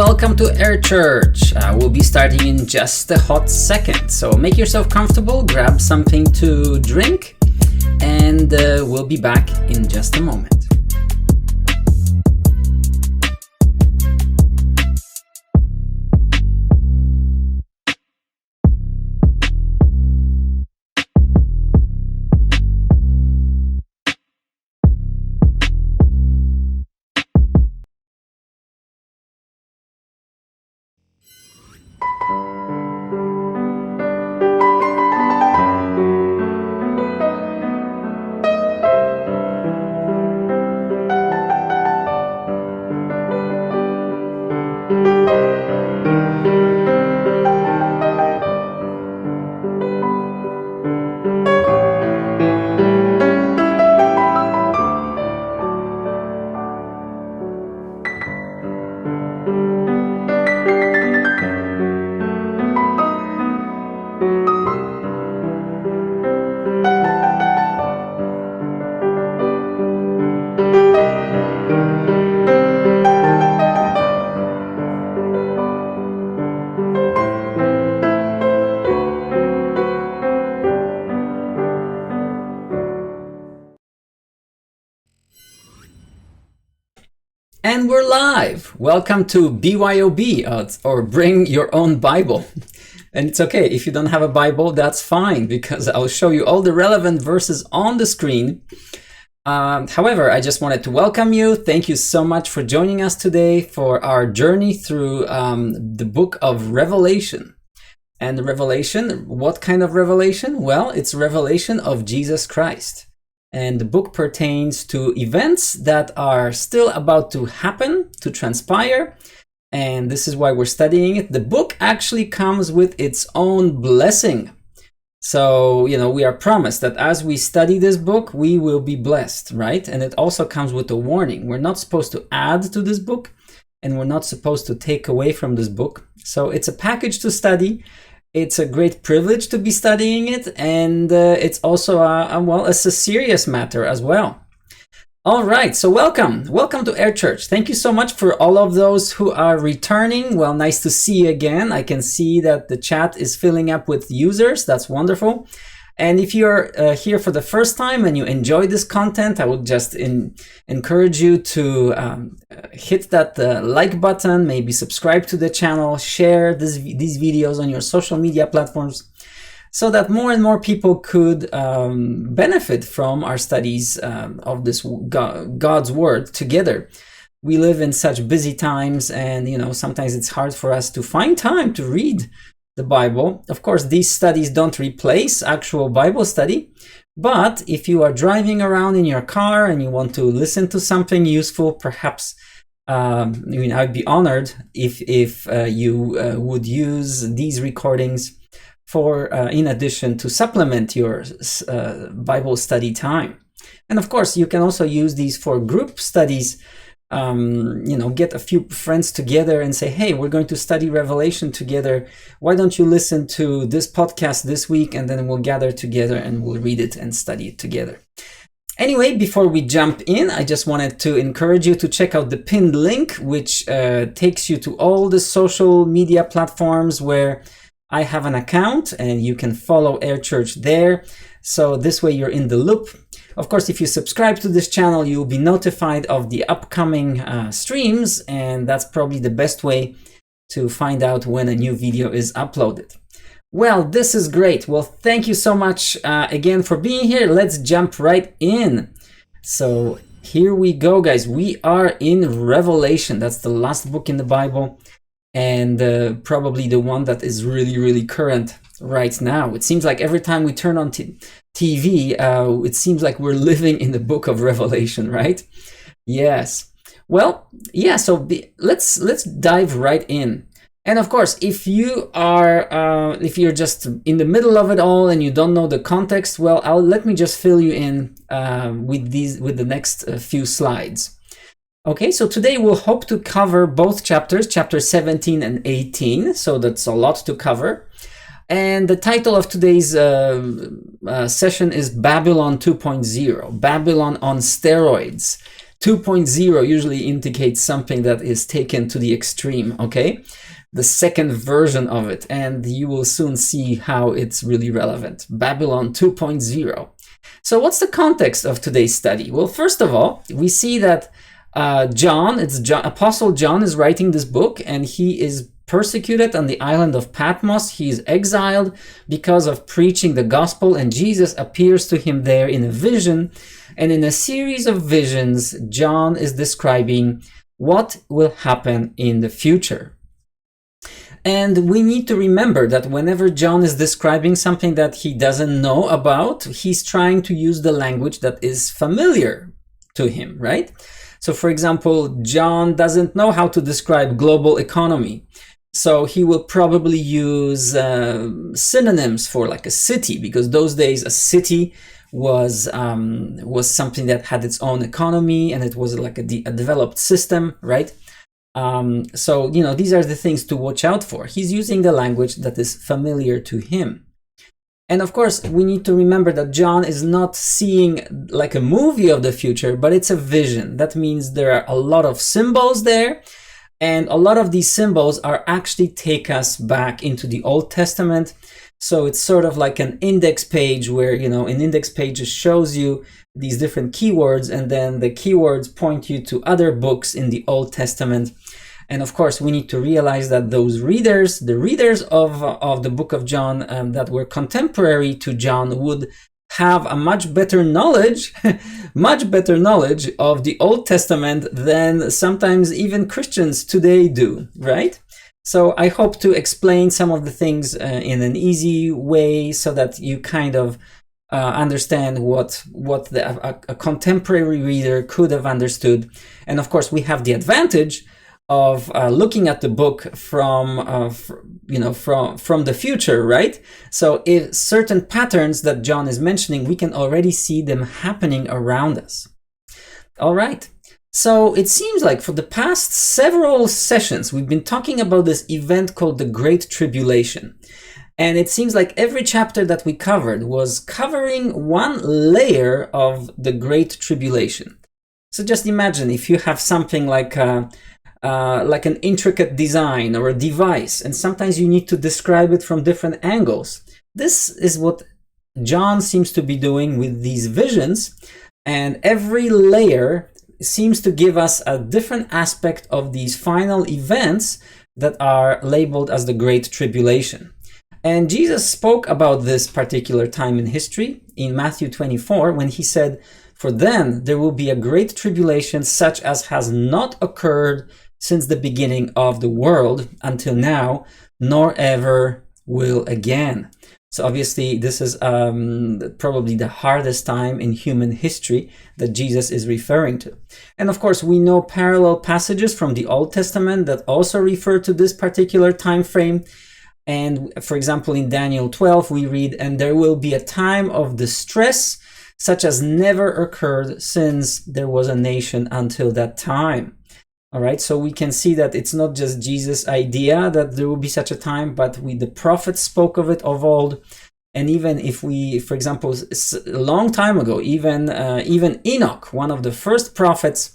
welcome to Air Church. We'll be starting in just a hot second, so make yourself comfortable, grab something to drink, and we'll be back in just a moment. And we're live. Welcome to BYOB, or Bring Your Own Bible. And it's okay, if you don't have a Bible, that's fine, because I'll show you all the relevant verses on the screen. However, I just wanted to welcome you. Thank you so much for joining us today for our journey through the book of Revelation. And the revelation, what kind of revelation? Well, it's revelation of Jesus Christ. And the book pertains to events that are still about to happen, to transpire. And this is why we're studying it. The book actually comes with its own blessing. So, we are promised that as we study this book, we will be blessed, right? And it also comes with a warning. We're not supposed to add to this book, and we're not supposed to take away from this book. So it's a package to study. It's a great privilege to be studying it, and it's also a serious matter as well. All right, so welcome to Air Church. Thank you so much for all of those who are returning. Well, nice to see you again. I can see that the chat is filling up with users. That's wonderful. And if you're here for the first time and you enjoy this content, I would just encourage you to hit that like button, maybe subscribe to the channel, share these videos on your social media platforms, so that more and more people could benefit from our studies of this God's Word together. We live in such busy times, and sometimes it's hard for us to find time to read the Bible. Of course, these studies don't replace actual Bible study, but if you are driving around in your car and you want to listen to something useful, perhaps I'd be honored if you would use these recordings for in addition to supplement your Bible study time. And of course, you can also use these for group studies. Get a few friends together and say, hey, we're going to study Revelation together. Why don't you listen to this podcast this week, and then we'll gather together and we'll read it and study it together. Anyway, before we jump in, I just wanted to encourage you to check out the pinned link, which takes you to all the social media platforms where I have an account, and you can follow Air Church there. So this way you're in the loop. Of course, if you subscribe to this channel, you'll be notified of the upcoming streams, and that's probably the best way to find out when a new video is uploaded. Well, this is great. Well, thank you so much again for being here. Let's jump right in. So here we go, guys. We are in Revelation. That's the last book in the Bible, and probably the one that is really, really current right now. It seems like every time we turn on TV, it seems like we're living in the book of Revelation, right? Yes. Well, yeah, so let's dive right in. And of course, if you're just in the middle of it all and you don't know the context, well, let me just fill you in with the next few slides. Okay, so today we'll hope to cover both chapters, chapter 17 and 18. So that's a lot to cover. And the title of today's session is Babylon 2.0, Babylon on steroids. 2.0 usually indicates something that is taken to the extreme, okay? The second version of it, and you will soon see how it's really relevant. Babylon 2.0. So what's the context of today's study? Well, first of all, we see that Apostle John is writing this book, and he is persecuted on the island of Patmos. He is exiled because of preaching the gospel, and Jesus appears to him there in a vision. And in a series of visions, John is describing what will happen in the future. And we need to remember that whenever John is describing something that he doesn't know about, he's trying to use the language that is familiar to him, right? So for example, John doesn't know how to describe global economy. So he will probably use synonyms for like a city, because those days a city was something that had its own economy, and it was like a developed system, right? So, you know, these are the things to watch out for. He's using the language that is familiar to him. And of course, we need to remember that John is not seeing like a movie of the future, but it's a vision. That means there are a lot of symbols there. And a lot of these symbols are actually take us back into the Old Testament. So it's sort of like an index page where, you know, an index page just shows you these different keywords, and then the keywords point you to other books in the Old Testament. And of course, we need to realize that those readers, the readers of the book of John that were contemporary to John, would have a much better knowledge of the Old Testament than sometimes even Christians today do, right? So I hope to explain some of the things in an easy way so that you kind of understand what a contemporary reader could have understood. And of course, we have the advantage of looking at the book from the future, right? So if certain patterns that John is mentioning, we can already see them happening around us. All right. So it seems like for the past several sessions, we've been talking about this event called the Great Tribulation. And it seems like every chapter that we covered was covering one layer of the Great Tribulation. So just imagine if you have something like an intricate design or a device, and sometimes you need to describe it from different angles. This is what John seems to be doing with these visions, and every layer seems to give us a different aspect of these final events that are labeled as the Great Tribulation. And Jesus spoke about this particular time in history in Matthew 24 when he said, "For then there will be a great tribulation such as has not occurred since the beginning of the world until now, nor ever will again." So obviously this is probably the hardest time in human history that Jesus is referring to. And of course, we know parallel passages from the Old Testament that also refer to this particular time frame. And for example, in Daniel 12, we read, "And there will be a time of distress such as never occurred since there was a nation until that time." All right, so we can see that it's not just Jesus' idea that there will be such a time, but the prophets spoke of it of old. And even if we, for example, a long time ago, even Enoch, one of the first prophets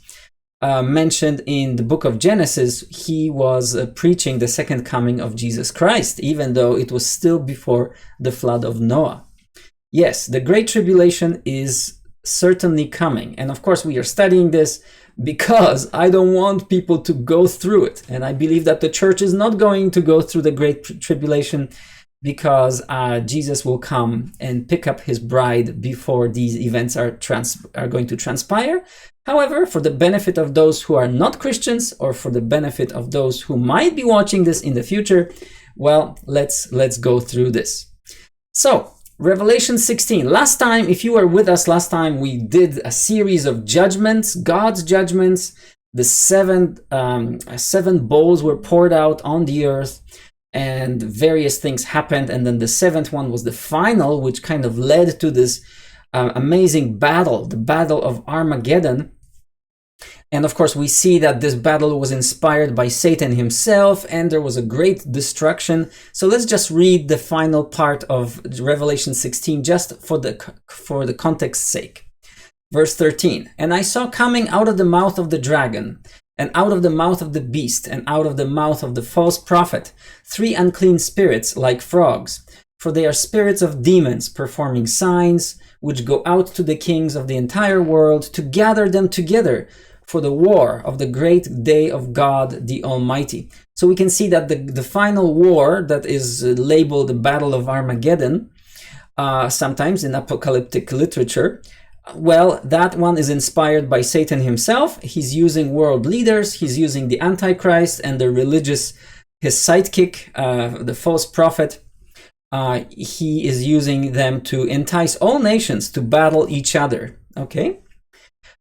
mentioned in the book of Genesis, he was preaching the second coming of Jesus Christ, even though it was still before the flood of Noah. Yes, the Great Tribulation is certainly coming. And of course, we are studying this because I don't want people to go through it. And I believe that the church is not going to go through the Great Tribulation because Jesus will come and pick up his bride before these events are going to transpire. However, for the benefit of those who are not Christians, or for the benefit of those who might be watching this in the future, well, let's go through this. So, Revelation 16. Last time, if you were with us last time, we did a series of judgments, God's judgments. The seven bowls were poured out on the earth, and various things happened. And then the seventh one was the final, which kind of led to this amazing battle, the Battle of Armageddon. And of course, we see that this battle was inspired by Satan himself, and there was a great destruction. So let's just read the final part of Revelation 16, just for the context's sake. Verse 13, and I saw coming out of the mouth of the dragon, and out of the mouth of the beast, and out of the mouth of the false prophet, 3 unclean spirits like frogs. For they are spirits of demons, performing signs, which go out to the kings of the entire world to gather them together for the war of the great day of God the Almighty. So we can see that the final war that is labeled the Battle of Armageddon, sometimes in apocalyptic literature, well, that one is inspired by Satan himself. He's using world leaders, he's using the Antichrist and the religious, his sidekick, the false prophet. He is using them to entice all nations to battle each other. Okay?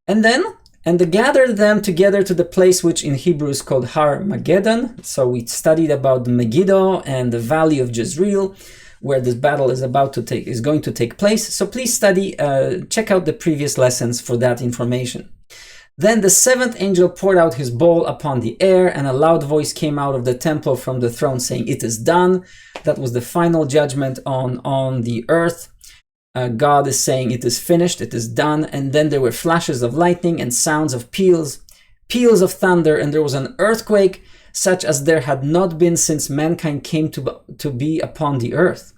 And they gathered them together to the place which in Hebrew is called Har Mageddon. So we studied about Megiddo and the valley of Jezreel, where this battle is going to take place. So please study, check out the previous lessons for that information. Then the 7th angel poured out his bowl upon the air, and a loud voice came out of the temple from the throne saying, "It is done." That was the final judgment on the earth. God is saying, "It is finished, it is done." And then there were flashes of lightning and sounds of peals of thunder, and there was an earthquake such as there had not been since mankind came to be upon the earth.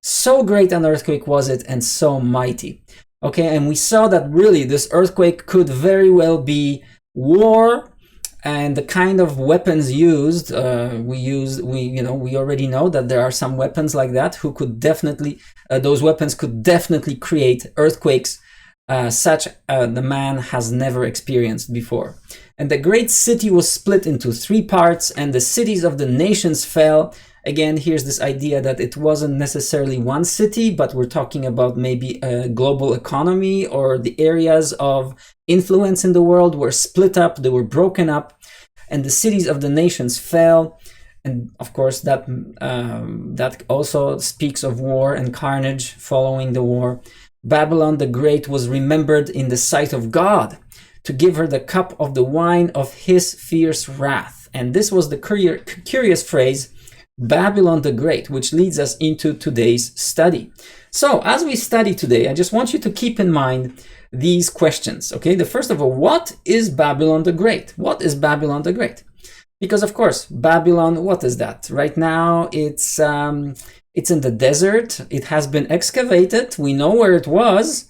So great an earthquake was it, and so mighty. Okay, and we saw that really this earthquake could very well be war, and the kind of weapons used. We already know that there are some weapons like that who could definitely, those weapons could definitely create earthquakes such the man has never experienced before. And the great city was split into 3 parts, and the cities of the nations fell. Again, here's this idea that it wasn't necessarily one city, but we're talking about maybe a global economy, or the areas of influence in the world were split up, they were broken up, and the cities of the nations fell. And of course, that also speaks of war and carnage following the war. Babylon the Great was remembered in the sight of God to give her the cup of the wine of his fierce wrath. And this was the curious phrase, Babylon the Great, which leads us into today's study. So as we study today, I just want you to keep in mind these questions. Okay, the first of all, what is Babylon the Great? What is Babylon the Great? Because of course, Babylon, what is that? Right now, it's in the desert. It has been excavated. We know where it was,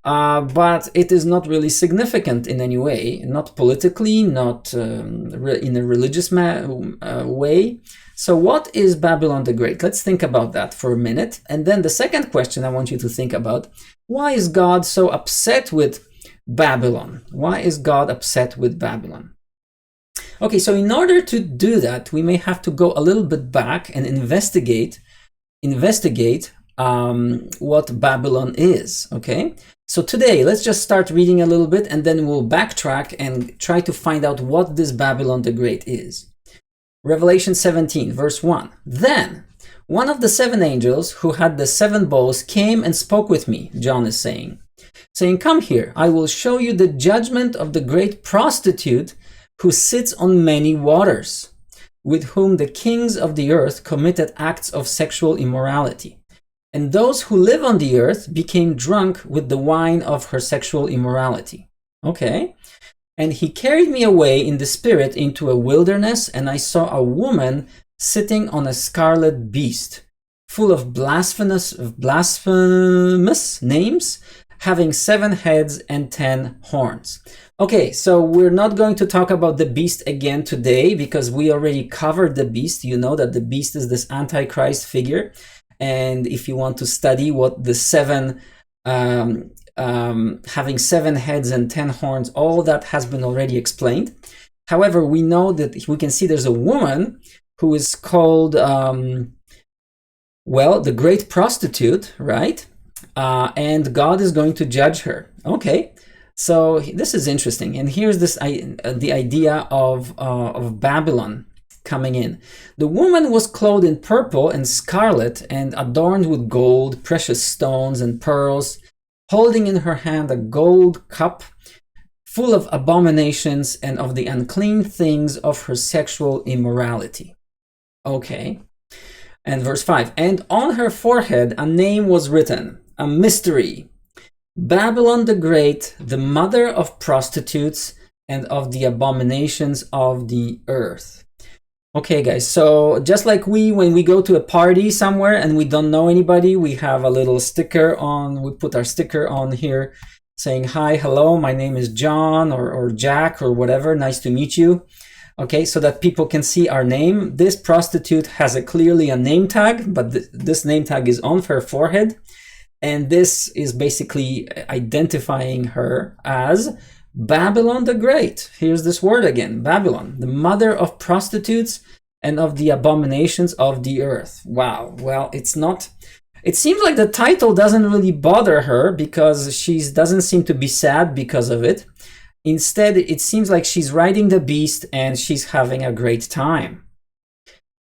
but it is not really significant in any way, not politically, not in a religious way. So what is Babylon the Great? Let's think about that for a minute. And then the second question I want you to think about, why is God so upset with Babylon? Why is God upset with Babylon? Okay, so in order to do that, we may have to go a little bit back and investigate what Babylon is, okay? So today, let's just start reading a little bit, and then we'll backtrack and try to find out what this Babylon the Great is. Revelation 17, verse 1. Then one of the 7 angels who had the 7 bowls came and spoke with me, John is saying, "Come here, I will show you the judgment of the great prostitute who sits on many waters, with whom the kings of the earth committed acts of sexual immorality. And those who live on the earth became drunk with the wine of her sexual immorality." Okay. "And he carried me away in the spirit into a wilderness, and I saw a woman sitting on a scarlet beast, full of blasphemous names, having 7 heads and 10 horns. Okay, so we're not going to talk about the beast again today, because we already covered the beast. You know that the beast is this Antichrist figure. And if you want to study what the 7 having 7 heads and 10 horns, all that has been already explained. However, we know that we can see there's a woman who is called, the great prostitute, right? And God is going to judge her. Okay, so this is interesting. And here's the idea of Babylon coming in. "The woman was clothed in purple and scarlet and adorned with gold, precious stones, and pearls, holding in her hand a gold cup full of abominations and of the unclean things of her sexual immorality." Okay. And verse 5, "And on her forehead a name was written, a mystery, Babylon the Great, the mother of prostitutes and of the abominations of the earth. Okay, guys, so just like when we go to a party somewhere and we don't know anybody, we have a little sticker on, we put our sticker on here saying, hi, hello, my name is John or Jack or whatever, nice to meet you. Okay, so that people can see our name. This prostitute has clearly a name tag, but this name tag is on her forehead. And this is basically identifying her as Babylon the Great. Here's this word again, Babylon, the mother of prostitutes and of the abominations of the earth. Wow. Well, it seems like the title doesn't really bother her because she doesn't seem to be sad because of it. Instead, it seems like she's riding the beast and she's having a great time.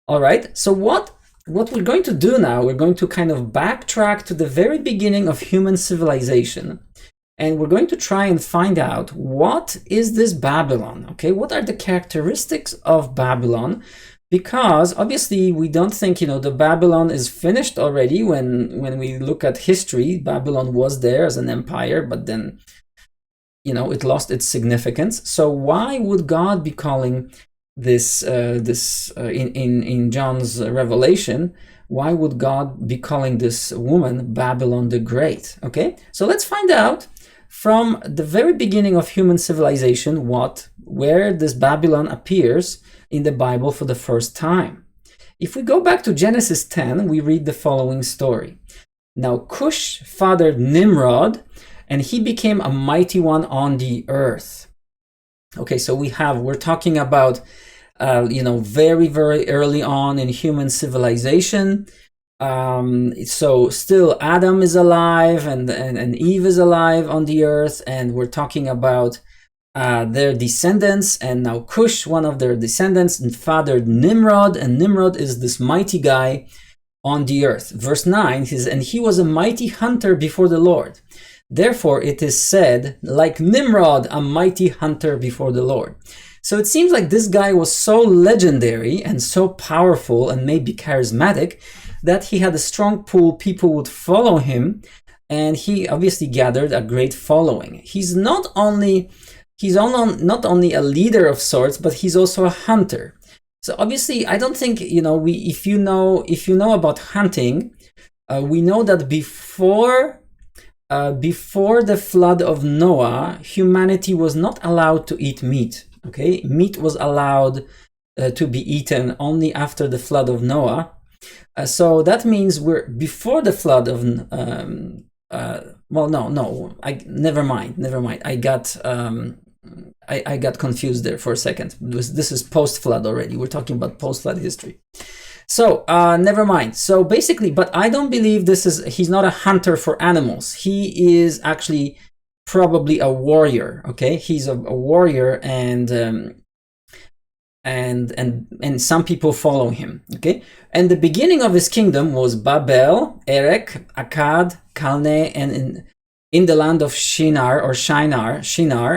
All right. So what we're going to do now, we're going to kind of backtrack to the very beginning of human civilization. And we're going to try and find out, what is this Babylon? Okay, what are the characteristics of Babylon? Because obviously we don't think, the Babylon is finished already. When we look at history, Babylon was there as an empire, but then, it lost its significance. So why would God be calling this, in John's revelation, why would God be calling this woman Babylon the Great? Okay, so let's find out from the very beginning of human civilization where this Babylon appears in the Bible for the first time. If we go back to Genesis 10, we read the following story. Now Cush fathered Nimrod, and he became a mighty one on the earth. Okay, so we're talking about very, very early on in human civilization. So still Adam is alive and Eve is alive on the earth, and we're talking about their descendants. And now Cush, one of their descendants, fathered Nimrod, and Nimrod is this mighty guy on the earth. Verse 9 says, and he was a mighty hunter before the Lord. Therefore it is said, like Nimrod, a mighty hunter before the Lord. So it seems like this guy was so legendary and so powerful and maybe charismatic that he had a strong pull, people would follow him, and he obviously gathered a great following. He's not only a leader of sorts, but he's also a hunter. So obviously, I don't think, if you know about hunting, we know that before the flood of Noah, humanity was not allowed to eat meat. Okay, meat was allowed to be eaten only after the flood of Noah. So that means we're before the flood of never mind. I got confused there for a second. This is post-flood already. We're talking about post-flood history. So never mind. So basically, but I don't believe he's not a hunter for animals. He is actually probably a warrior. Okay, he's a warrior, and some people follow him. Okay, and the beginning of his kingdom was Babel, Erech, Akkad, Calneh, and in the land of Shinar,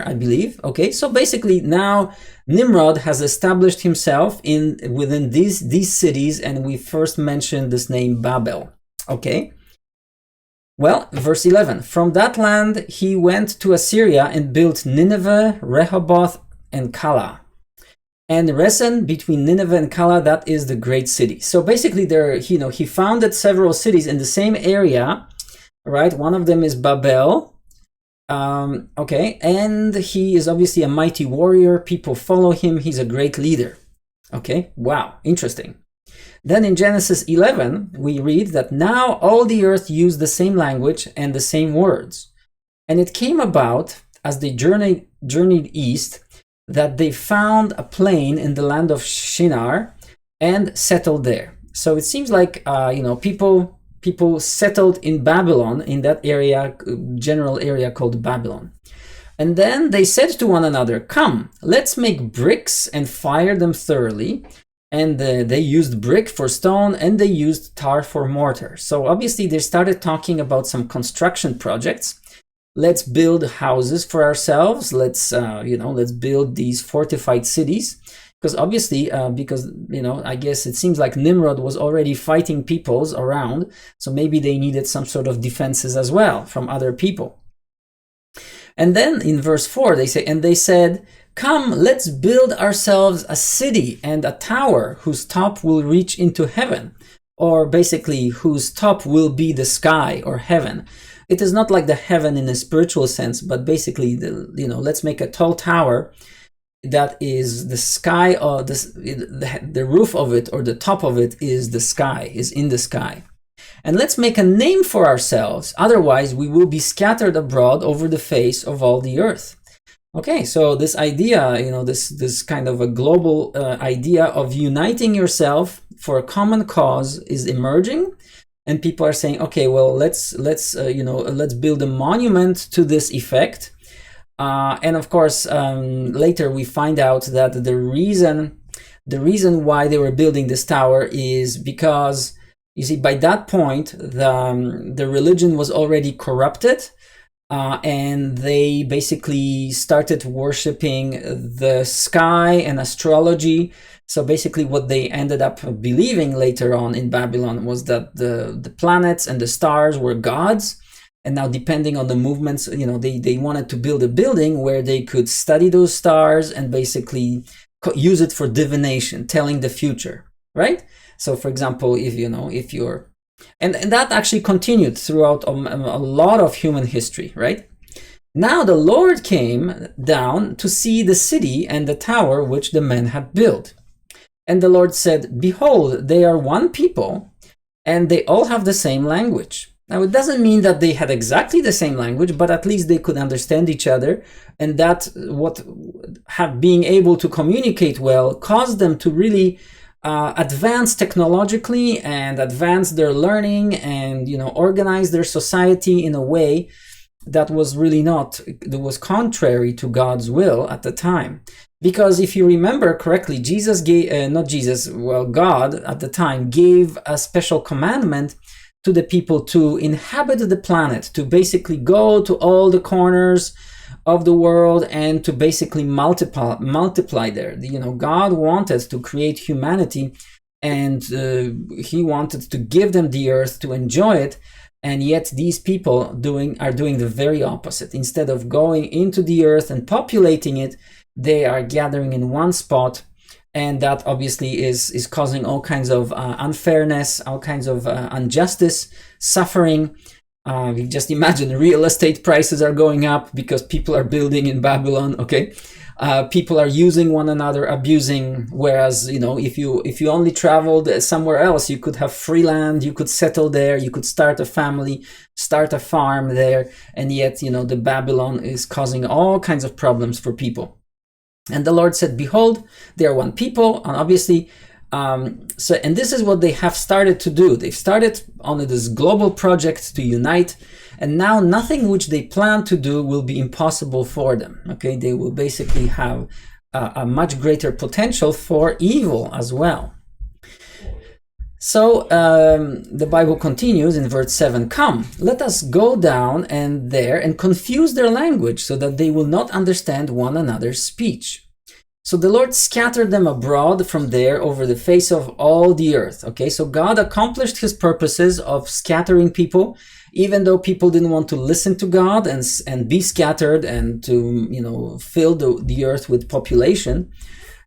I believe. Okay, so basically now Nimrod has established himself within these cities, and we first mentioned this name Babel. Okay. Well, verse 11, from that land he went to Assyria and built Nineveh, Rehoboth, and Calah. And Resen, between Nineveh and Calah, that is the great city. So basically he founded several cities in the same area, right? One of them is Babel. Okay, and he is obviously a mighty warrior. People follow him. He's a great leader. Okay, wow, interesting. Then in Genesis 11, we read that now all the earth used the same language and the same words. And it came about, as they journeyed east, that they found a plain in the land of Shinar and settled there. So it seems like, people settled in Babylon, in that area, general area called Babylon. And then they said to one another, come, let's make bricks and fire them thoroughly. And they used brick for stone, and they used tar for mortar. So obviously they started talking about some construction projects. Let's build houses for ourselves. Let's build these fortified cities. Because obviously, I guess it seems like Nimrod was already fighting peoples around. So maybe they needed some sort of defenses as well from other people. And then in verse 4 they say, and they said, come, let's build ourselves a city and a tower whose top will reach into heaven, or basically whose top will be the sky or heaven. It is not like the heaven in a spiritual sense, but basically, let's make a tall tower that is the sky, or the roof of it, or the top of it is the sky, is in the sky. And let's make a name for ourselves, otherwise we will be scattered abroad over the face of all the earth. Okay, so this idea, this kind of a global idea of uniting yourself for a common cause is emerging. And people are saying, okay, well, let's build a monument to this effect. And of course, later we find out that the reason why they were building this tower is because, you see, by that point, the religion was already corrupted, and they basically started worshiping the sky and astrology. So basically what they ended up believing later on in Babylon was that the planets and the stars were gods. And now, depending on the movements, they wanted to build a building where they could study those stars and basically use it for divination, telling the future, right? So for example, if you're, and that actually continued throughout a lot of human history, right? Now the Lord came down to see the city and the tower which the men had built. And the Lord said, behold, they are one people, and they all have the same language. Now, it doesn't mean that they had exactly the same language, but at least they could understand each other. And that being able to communicate well caused them to really advance technologically and advance their learning and, organize their society in a way that was contrary to God's will at the time. Because if you remember correctly, God at the time gave a special commandment to the people to inhabit the planet, to basically go to all the corners of the world and to basically multiply there. God wanted to create humanity, and he wanted to give them the earth to enjoy it. And yet these people are doing the very opposite. Instead of going into the earth and populating it, they are gathering in one spot, and that obviously is causing all kinds of unfairness, all kinds of injustice, suffering. You just imagine real estate prices are going up because people are building in Babylon. Okay, people are using one another, abusing. Whereas if you only traveled somewhere else, you could have free land, you could settle there, you could start a family, start a farm there, and yet the Babylon is causing all kinds of problems for people. And the Lord said, behold, they are one people. And obviously, and this is what they have started to do. They've started on this global project to unite. And now nothing which they plan to do will be impossible for them. Okay, they will basically have a much greater potential for evil as well. So the Bible continues in verse 7, come, let us go down there and confuse their language so that they will not understand one another's speech. So the Lord scattered them abroad from there over the face of all the earth. Okay, so God accomplished his purposes of scattering people, even though people didn't want to listen to God and be scattered and to, fill the earth with population.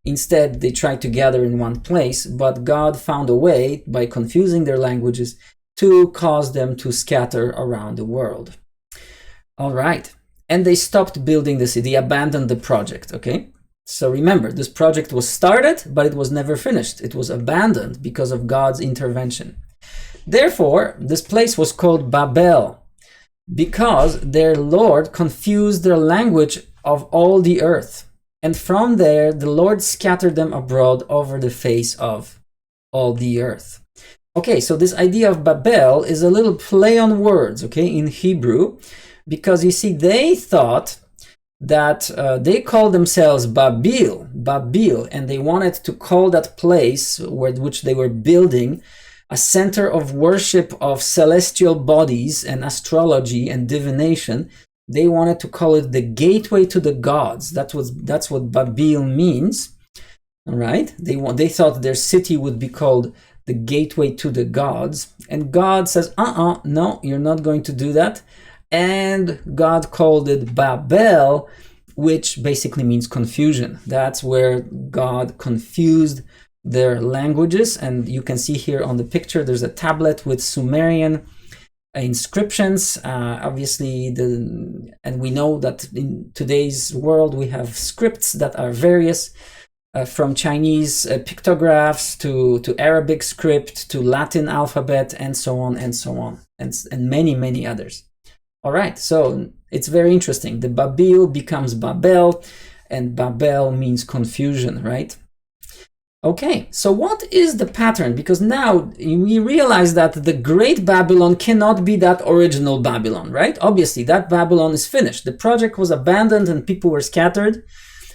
Instead, they tried to gather in one place, but God found a way, by confusing their languages, to cause them to scatter around the world. All right. And they stopped building the city, they abandoned the project, okay? So remember, this project was started, but it was never finished. It was abandoned because of God's intervention. Therefore, this place was called Babel, because their Lord confused their language of all the earth. And from there, the Lord scattered them abroad over the face of all the earth. Okay, so this idea of Babel is a little play on words, okay, in Hebrew, because you see, they thought that they called themselves Babil, and they wanted to call that place which they were building a center of worship of celestial bodies and astrology and divination. They wanted to call it the gateway to the gods. That's what Babil means. All right. They thought their city would be called the gateway to the gods. And God says, no, you're not going to do that. and God called it Babel, which basically means confusion. That's where God confused their languages. And you can see here on the picture, there's a tablet with Sumerian inscriptions. Obviously, and we know that in today's world, we have scripts that are various, from Chinese pictographs to Arabic script to Latin alphabet, and so on and so on, and many, many others. All right, so it's very interesting. The Babil becomes Babel, and Babel means confusion, right? Okay, so what is the pattern? Because now we realize that the Great Babylon cannot be that original Babylon, right? Obviously, that Babylon is finished. The project was abandoned and people were scattered,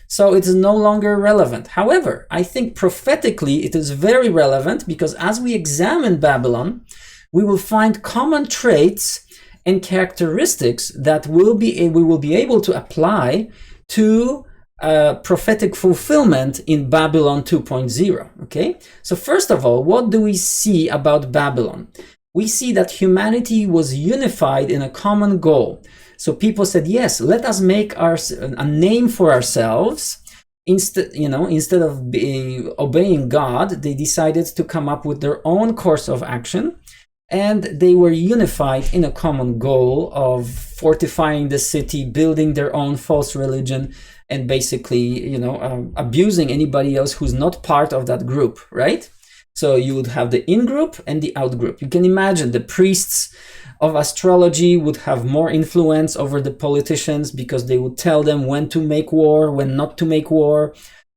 so it is no longer relevant. However, I think prophetically it is very relevant, because as we examine Babylon, we will find common traits and characteristics that we will be able to apply to prophetic fulfillment in Babylon 2.0. Okay, so first of all, what do we see about Babylon? We see that humanity was unified in a common goal. So people said, yes, let us make a name for ourselves. Instead of obeying God, they decided to come up with their own course of action. And they were unified in a common goal of fortifying the city, building their own false religion, and basically, abusing anybody else who's not part of that group, right? So you would have the in-group and the out-group. You can imagine the priests of astrology would have more influence over the politicians, because they would tell them when to make war, when not to make war,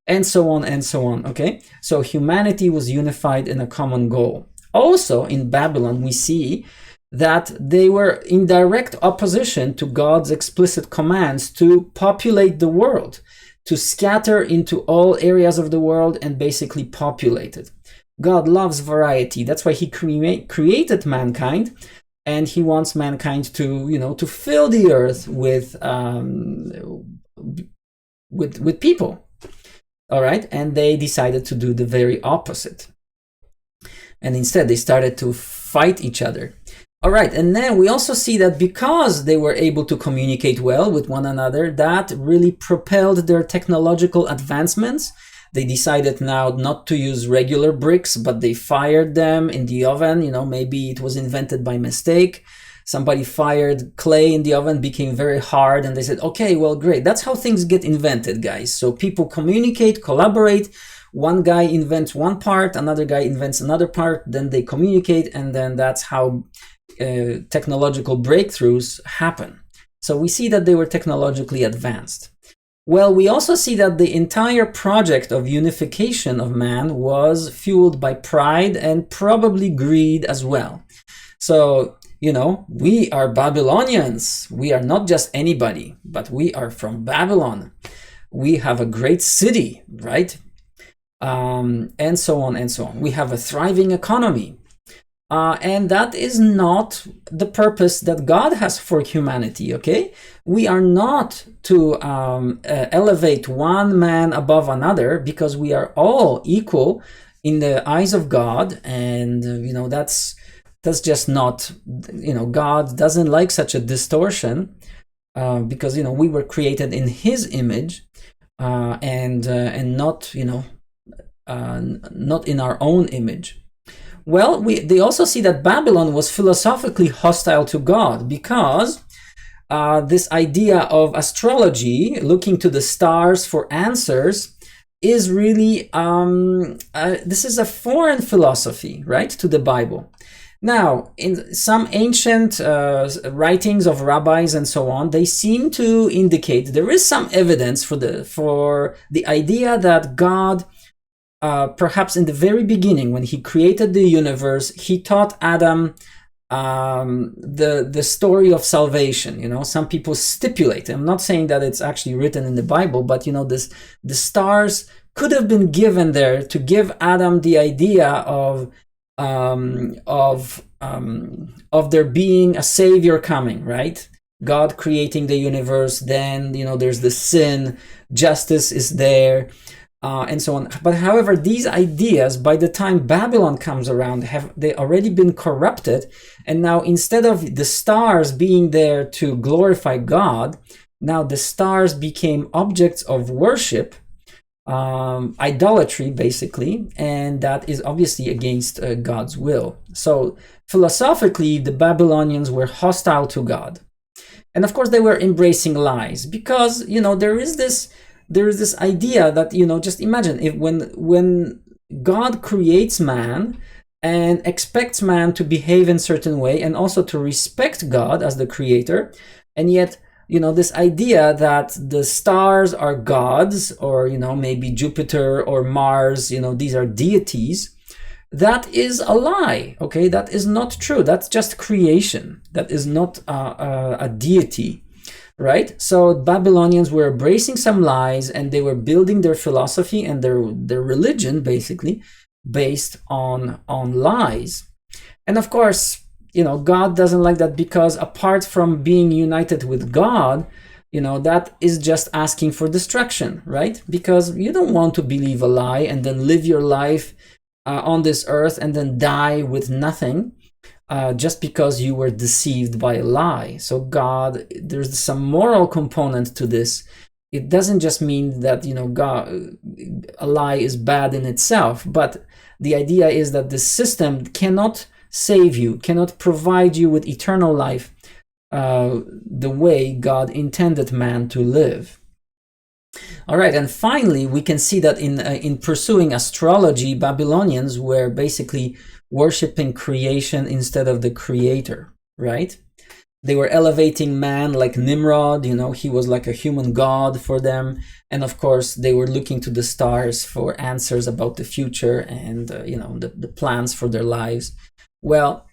and so on and so on, okay? So humanity was unified in a common goal. Also, in Babylon, we see that they were in direct opposition to God's explicit commands to populate the world, to scatter into all areas of the world and basically populate it. God loves variety. That's why he created mankind, and he wants mankind to fill the earth with people. All right, and they decided to do the very opposite. And instead, they started to fight each other. All right, and then we also see that because they were able to communicate well with one another, that really propelled their technological advancements. They decided now not to use regular bricks, but they fired them in the oven. Maybe it was invented by mistake. Somebody fired clay in the oven, became very hard, and they said, okay, well, great. That's how things get invented, guys. So people communicate, collaborate. One guy invents one part, another guy invents another part, then they communicate, and then that's how technological breakthroughs happen. So we see that they were technologically advanced. Well, we also see that the entire project of unification of man was fueled by pride and probably greed as well. So, we are Babylonians. We are not just anybody, but we are from Babylon. We have a great city, right? And so on and so on. We have a thriving economy. And that is not the purpose that God has for humanity, okay? We are not to elevate one man above another, because we are all equal in the eyes of God. And, that's just not, God doesn't like such a distortion, because, we were created in his image, and not, not in our own image. Well, they also see that Babylon was philosophically hostile to God, because this idea of astrology, looking to the stars for answers, is really, this is a foreign philosophy, right, to the Bible. Now, in some ancient writings of rabbis and so on, they seem to indicate there is some evidence for the idea that God, perhaps in the very beginning, when he created the universe, he taught Adam the story of salvation. Some people stipulate. I'm not saying that it's actually written in the Bible, but the stars could have been given there to give Adam the idea of there being a savior coming, right? God creating the universe, then there's the sin, justice is there. and so on. But however, these ideas, by the time Babylon comes around, have they already been corrupted, and now instead of the stars being there to glorify God, now the stars became objects of worship, idolatry basically, and that is obviously against God's will. So philosophically, the Babylonians were hostile to God, and of course they were embracing lies, because there is this idea that just imagine if when God creates man and expects man to behave in a certain way and also to respect God as the creator, and yet this idea that the stars are gods, or maybe Jupiter or Mars, these are deities, that is a lie. Okay, that is not true. That's just creation. That is not a deity, right? So Babylonians were embracing some lies, and they were building their philosophy and their religion basically based on lies. And of course, God doesn't like that, because apart from being united with God, that is just asking for destruction, right? Because you don't want to believe a lie and then live your life on this earth and then die with nothing, just because you were deceived by a lie. So God, there's some moral component to this. It doesn't just mean that, God, a lie is bad in itself, but the idea is that the system cannot save you, cannot provide you with eternal life the way God intended man to live. All right, and finally, we can see that in pursuing astrology, Babylonians were basically worshiping creation instead of the creator, right? They were elevating man like Nimrod, he was like a human god for them. And of course, they were looking to the stars for answers about the future and, the plans for their lives. Well,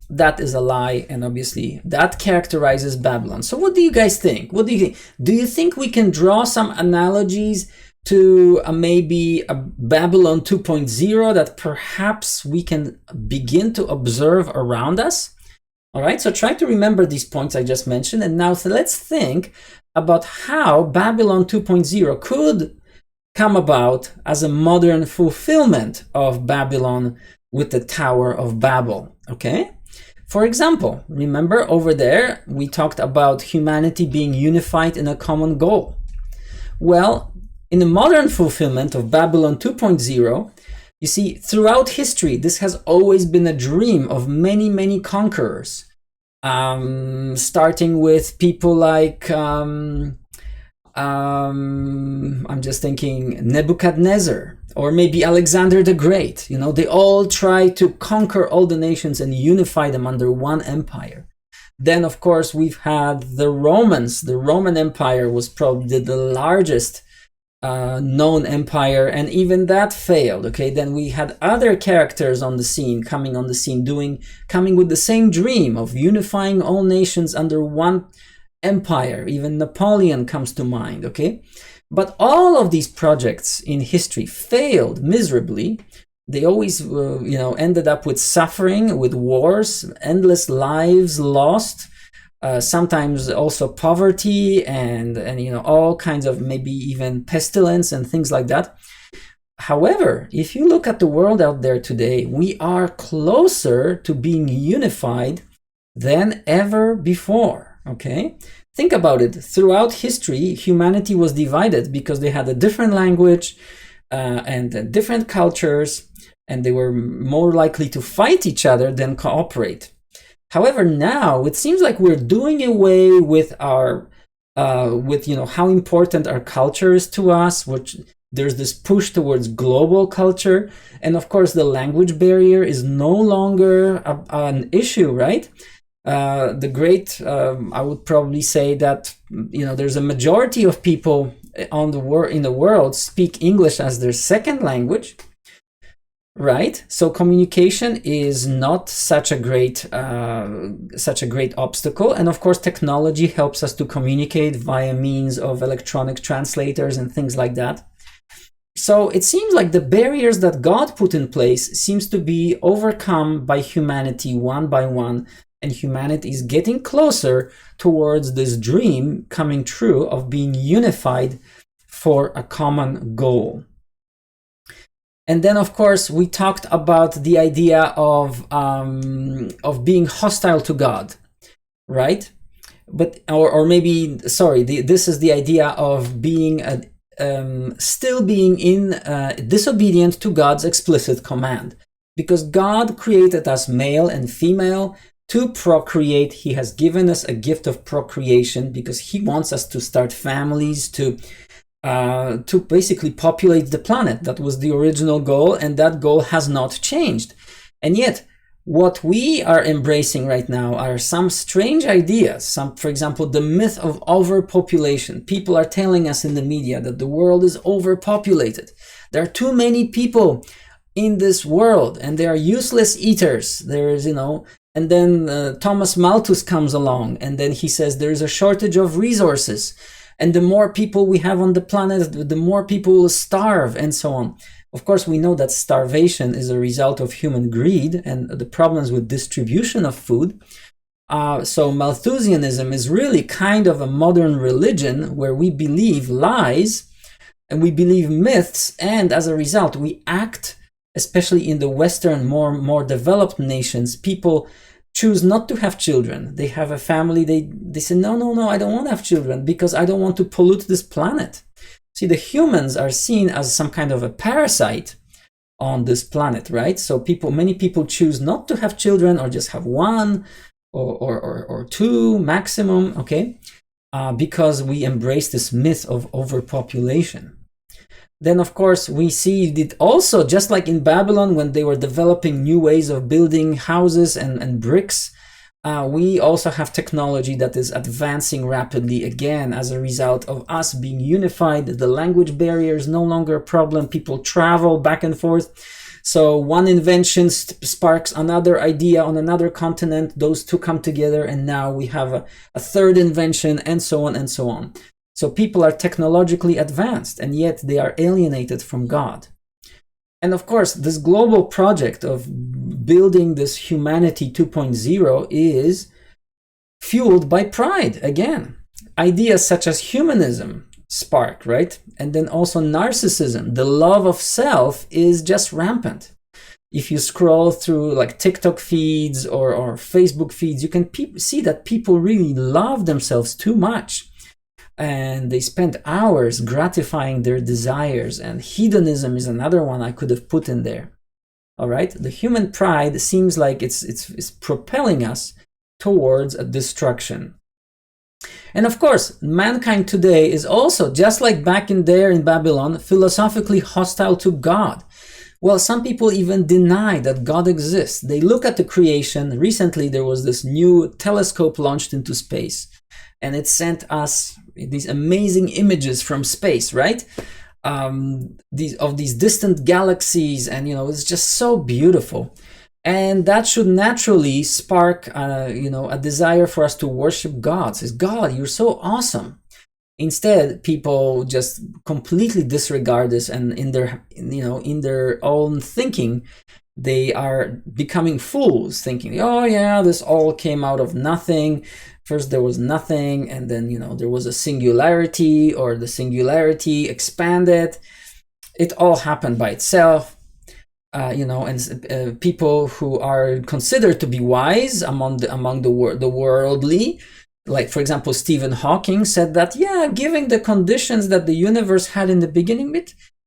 that is a lie, and obviously that characterizes Babylon. So what do you guys think? What do you think? Do you think we can draw some analogies to maybe a Babylon 2.0 that perhaps we can begin to observe around us? All right, so try to remember these points I just mentioned, and now let's think about how Babylon 2.0 could come about as a modern fulfillment of Babylon with the Tower of Babel, okay? For example, remember over there, we talked about humanity being unified in a common goal. Well, in the modern fulfillment of Babylon 2.0, you see, throughout history, this has always been a dream of many, many conquerors, starting with people like, I'm just thinking Nebuchadnezzar, or maybe Alexander the Great. They all tried to conquer all the nations and unify them under one empire. Then, of course, we've had the Romans. The Roman Empire was probably the largest known empire, and even that failed. Okay, then we had other characters on the scene, coming with the same dream of unifying all nations under one empire. Even Napoleon comes to mind. Okay, but all of these projects in history failed miserably. They always ended up with suffering, with wars, endless lives lost, sometimes also poverty, and all kinds of maybe even pestilence and things like that. However, if you look at the world out there today, we are closer to being unified than ever before. Okay, think about it. Throughout history, humanity was divided because they had a different language and different cultures, and they were more likely to fight each other than cooperate. However, now it seems like we're doing away with our, how important our culture is to us. Which there's this push towards global culture, and of course, the language barrier is no longer an issue, right? I would probably say that there's a majority of people in the world speak English as their second language. Right, so communication is not such a great obstacle, and of course technology helps us to communicate via means of electronic translators and things like that. So it seems like the barriers that God put in place seems to be overcome by humanity one by one, and humanity is getting closer towards this dream coming true of being unified for a common goal. And then, of course, we talked about the idea of being hostile to God, right? But or maybe, sorry, this is the idea of being still being in disobedient to God's explicit command, because God created us male and female to procreate. He has given us a gift of procreation because he wants us to start families, to basically populate the planet. That was the original goal, and that goal has not changed. And yet, what we are embracing right now are some strange ideas. For example, the myth of overpopulation. People are telling us in the media that the world is overpopulated. There are too many people in this world, and they are useless eaters. There's, and then Thomas Malthus comes along, and then he says there is a shortage of resources. And the more people we have on the planet, the more people will starve, and so on. Of course, we know that starvation is a result of human greed and the problems with distribution of food. So Malthusianism is really kind of a modern religion where we believe lies and we believe myths, and as a result, we act, especially in the Western, more developed nations. People choose not to have children. They have a family. They say, no, I don't want to have children because I don't want to pollute this planet. See, the humans are seen as some kind of a parasite on this planet, right? So many people choose not to have children, or just have one or two maximum, okay? Because we embrace this myth of overpopulation. Then, of course, we see it also, just like in Babylon, when they were developing new ways of building houses and bricks, we also have technology that is advancing rapidly, again, as a result of us being unified. The language barrier is no longer a problem. People travel back and forth. So one invention sparks another idea on another continent. Those two come together, and now we have a third invention, and so on and so on. So people are technologically advanced, and yet they are alienated from God. And of course, this global project of building this humanity 2.0 is fueled by pride. Again, ideas such as humanism spark, right? And then also narcissism, the love of self, is just rampant. If you scroll through like TikTok feeds or Facebook feeds, you can see that people really love themselves too much. And they spend hours gratifying their desires, and hedonism is another one I could have put in there. All right, the human pride seems like it's propelling us towards a destruction. And of course, mankind today is also, just like back in Babylon, philosophically hostile to God. Well, some people even deny that God exists. They look at the creation. Recently, there was this new telescope launched into space, and it sent us these amazing images from space, right? These distant galaxies, and it's just so beautiful. And that should naturally spark a desire for us to worship God. Says, God, you're so awesome. Instead, people just completely disregard this, and in their own thinking, they are becoming fools, thinking, oh yeah, this all came out of nothing. First there was nothing, and then there was a singularity, or the singularity expanded. It all happened by itself. And people who are considered to be wise among the worldly, like for example Stephen Hawking, said that given the conditions that the universe had in the beginning,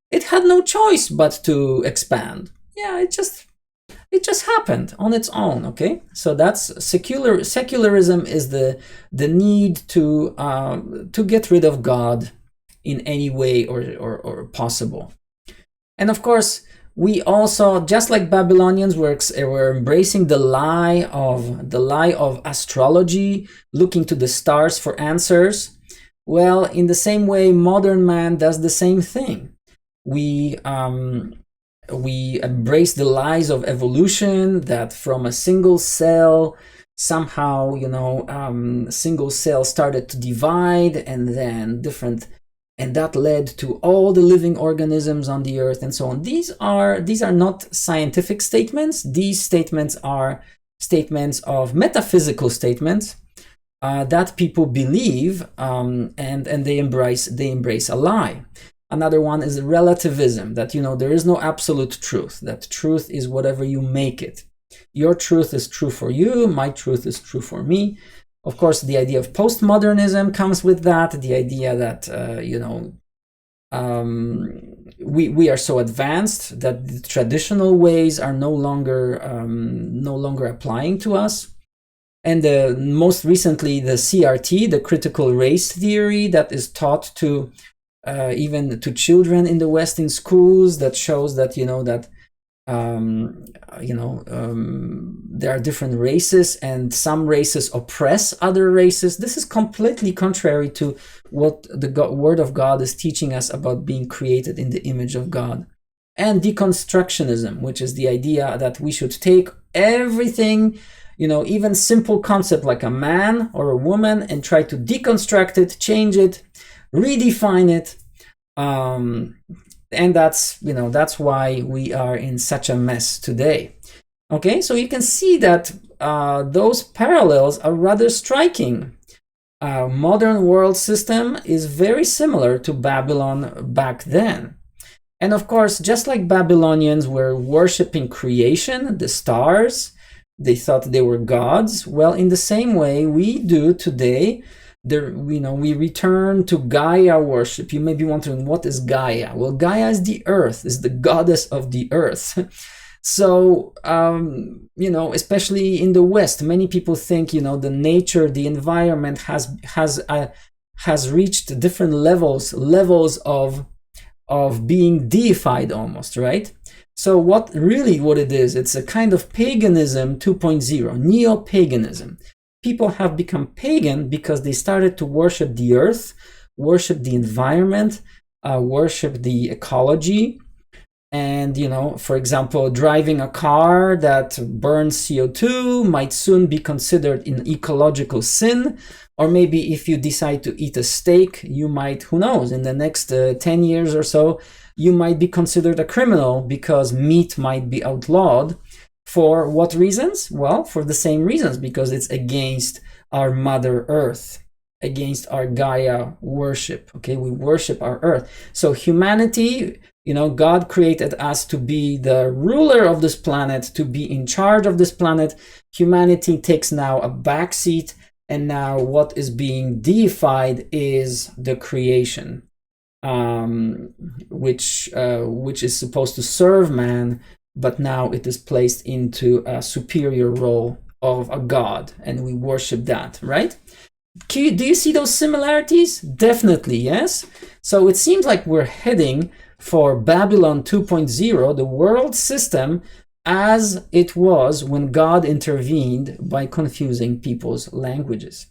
it had no choice but to expand. It just happened on its own. Okay, so that's secularism is the need to get rid of God in any way or possible. And of course, we also, just like Babylonians, were embracing the lie of astrology, looking to the stars for answers. Well, in the same way, modern man does the same thing. We embrace the lies of evolution, that from a single cell, somehow, single cell started to divide, and then and that led to all the living organisms on the earth, and so on. These are not scientific statements. These statements are statements of metaphysical statements that people believe, and they embrace a lie. Another one is relativism, that, there is no absolute truth, that truth is whatever you make it. Your truth is true for you, my truth is true for me. Of course, the idea of postmodernism comes with that, the idea that, we are so advanced that the traditional ways are no longer applying to us. And most recently, the CRT, the critical race theory, that is taught to even to children in the West in schools, that shows that there are different races and some races oppress other races. This is completely contrary to what the Word of God is teaching us about being created in the image of God. And deconstructionism, which is the idea that we should take everything, even simple concept like a man or a woman, and try to deconstruct it, change it, redefine it. And that's why we are in such a mess today. Okay, so you can see that those parallels are rather striking. Modern world system is very similar to Babylon back then. And of course, just like Babylonians were worshiping creation, the stars, they thought they were gods. Well, in the same way we do today. We return to Gaia worship. You may be wondering, what is Gaia? Well, Gaia is the earth, is the goddess of the earth. So, especially in the West, many people think, the nature, the environment has reached different levels of being deified almost, right? So what it is, it's a kind of paganism 2.0, neo-paganism. People have become pagan because they started to worship the earth, worship the environment, worship the ecology. And, for example, driving a car that burns CO2 might soon be considered an ecological sin. Or maybe if you decide to eat a steak, you might, who knows, in the next 10 years or so, you might be considered a criminal because meat might be outlawed. For what reasons? Well, for the same reasons, because it's against our Mother Earth, against our Gaia worship. Okay, we worship our Earth. So humanity, God created us to be the ruler of this planet, to be in charge of this planet. Humanity takes now a backseat, and now what is being deified is the creation, which is supposed to serve man. But now it is placed into a superior role of a god, and we worship that, right? Do you see those similarities? Definitely, yes. So it seems like we're heading for Babylon 2.0, the world system as it was when God intervened by confusing people's languages.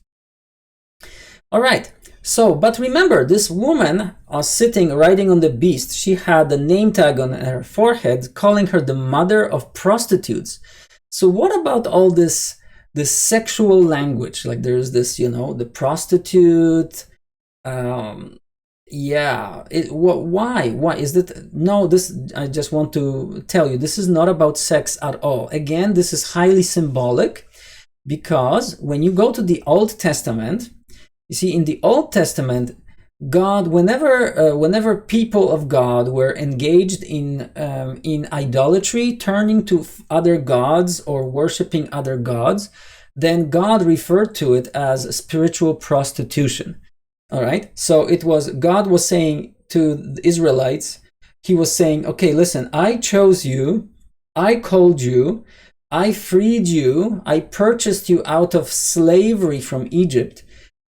All right. So, but remember, this woman sitting, riding on the beast, she had a name tag on her forehead calling her the mother of prostitutes. So what about all this sexual language? Like there's this, the prostitute. Why is that? No, I just want to tell you, this is not about sex at all. Again, this is highly symbolic, because when you go to the Old Testament, you see, in the Old Testament, God, whenever people of God were engaged in idolatry, turning to other gods or worshiping other gods, then God referred to it as spiritual prostitution. All right. So God was saying to the Israelites, he was saying, okay, listen, I chose you, I called you, I freed you, I purchased you out of slavery from Egypt.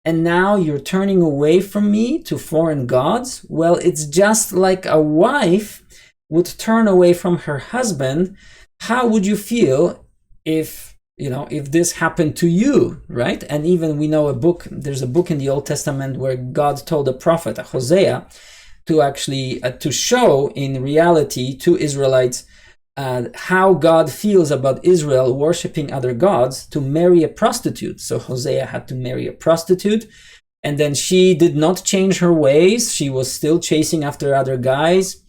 And now you're turning away from me to foreign gods? Well, it's just like a wife would turn away from her husband. How would you feel if this happened to you, right? And even we know there's a book in the Old Testament where God told the prophet Hosea to actually to show in reality to Israelites how God feels about Israel worshiping other gods, to marry a prostitute. So Hosea had to marry a prostitute, and then she did not change her ways. She was still chasing after other guys.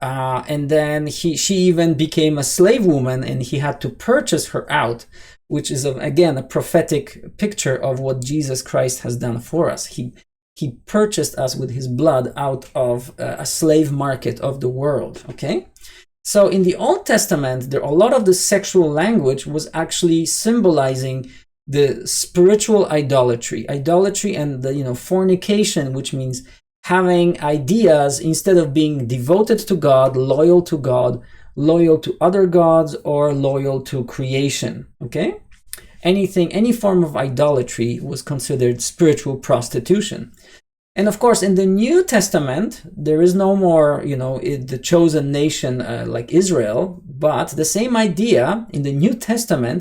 And then she even became a slave woman, and he had to purchase her out, which is again a prophetic picture of what Jesus Christ has done for us. He He purchased us with his blood out of a slave market of the world, okay? So in the Old Testament, a lot of the sexual language was actually symbolizing the spiritual idolatry and the, fornication, which means having ideas instead of being devoted to God, loyal to other gods, or loyal to creation, okay? Any form of idolatry was considered spiritual prostitution. And of course, in the New Testament, there is no more, the chosen nation like Israel, but the same idea in the New Testament,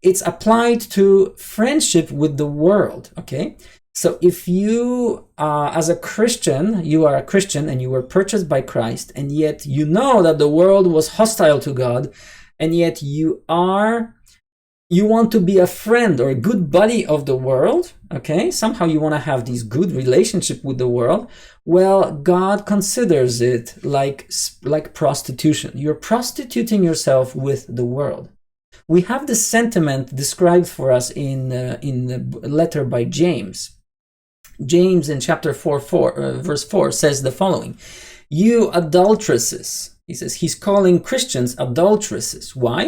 it's applied to friendship with the world, okay? So if you, as a Christian, you are a Christian and you were purchased by Christ, and yet you know that the world was hostile to God, and yet you want to be a friend or a good buddy of the world, okay? Somehow you want to have this good relationship with the world. Well, God considers it like prostitution. You're prostituting yourself with the world. We have this sentiment described for us in the letter by James. James in chapter 4, verse 4 says the following: "You adulteresses," he says, he's calling Christians adulteresses. Why?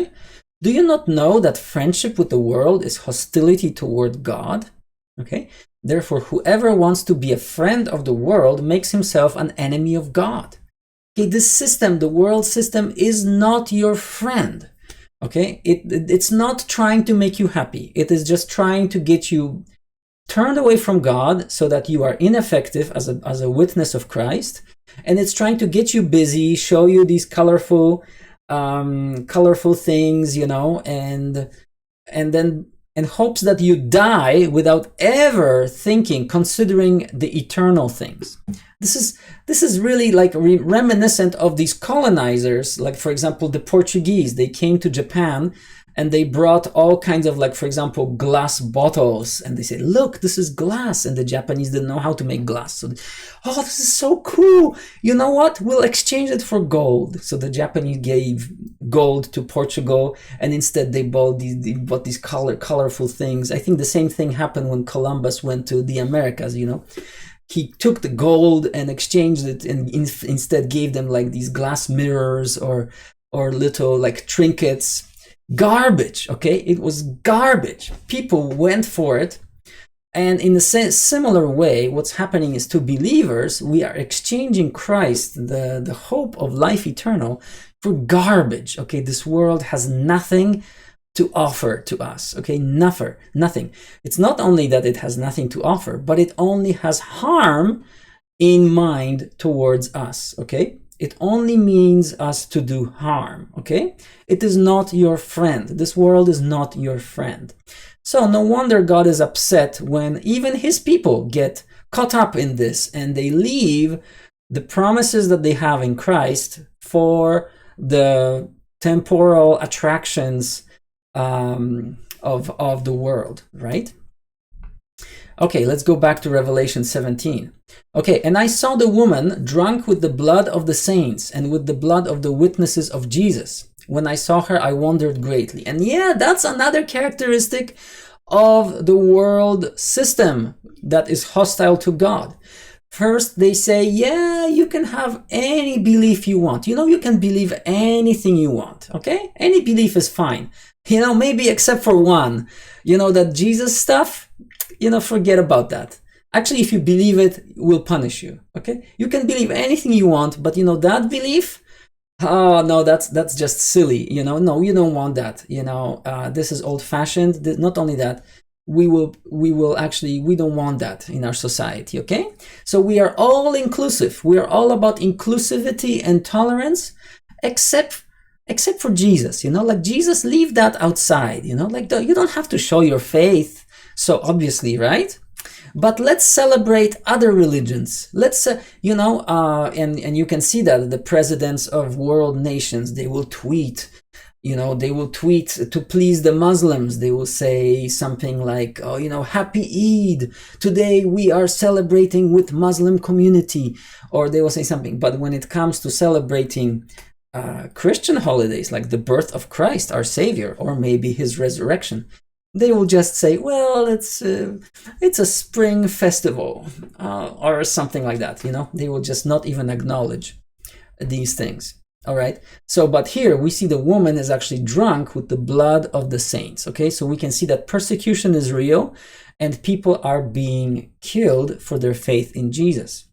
"Do you not know that friendship with the world is hostility toward God? Okay. Therefore, whoever wants to be a friend of the world makes himself an enemy of God." Okay, this system, the world system, is not your friend. Okay, it's not trying to make you happy. It is just trying to get you turned away from God so that you are ineffective as a witness of Christ. And it's trying to get you busy, show you these colorful things, and hopes that you die without ever considering the eternal things. This is really like reminiscent of these colonizers, like for example the Portuguese. They came to Japan and they brought all kinds of, like for example, glass bottles, and they said, "Look, this is glass," and the Japanese didn't know how to make glass. So, "Oh, this is so cool. You know what? We'll exchange it for gold." So the Japanese gave gold to Portugal, and instead they bought these colorful things. I think the same thing happened when Columbus went to the Americas. He took the gold and exchanged it, and instead gave them like these glass mirrors or little like trinkets. Garbage, okay? It was garbage. People went for it. And in a similar way, what's happening is, to believers, we are exchanging Christ, the hope of life eternal, for garbage, okay? This world has nothing to offer to us, okay? Nothing. It's not only that it has nothing to offer, but it only has harm in mind towards us, okay? It only means us to do harm, okay? It is not your friend. This world is not your friend. So no wonder God is upset when even his people get caught up in this and they leave the promises that they have in Christ for the temporal attractions of the world, right? Okay, let's go back to Revelation 17. Okay, "And I saw the woman drunk with the blood of the saints and with the blood of the witnesses of Jesus. When I saw her, I wondered greatly." And yeah, that's another characteristic of the world system that is hostile to God. First, they say, yeah, you can have any belief you want. You can believe anything you want, okay? Any belief is fine. Maybe except for one. That Jesus stuff, forget about that. Actually, if you believe it, will punish you, okay? You can believe anything you want, but that belief, oh no, that's just silly, no, you don't want that, this is old-fashioned. Not only that, we don't want that in our society, okay? So we are all inclusive. We are all about inclusivity and tolerance, except for Jesus, like Jesus, leave that outside, like you don't have to show your faith so obviously, right? But let's celebrate other religions. Let's, and you can see that the presidents of world nations, they will tweet to please the Muslims. They will say something like, "Happy Eid. Today we are celebrating with Muslim community," or they will say something. But when it comes to celebrating Christian holidays, like the birth of Christ, our Savior, or maybe his resurrection, They will just say, well, it's a spring festival, or something like that. They will just not even acknowledge these things. All right. So, but here we see the woman is actually drunk with the blood of the saints. Okay. So we can see that persecution is real and people are being killed for their faith in Jesus.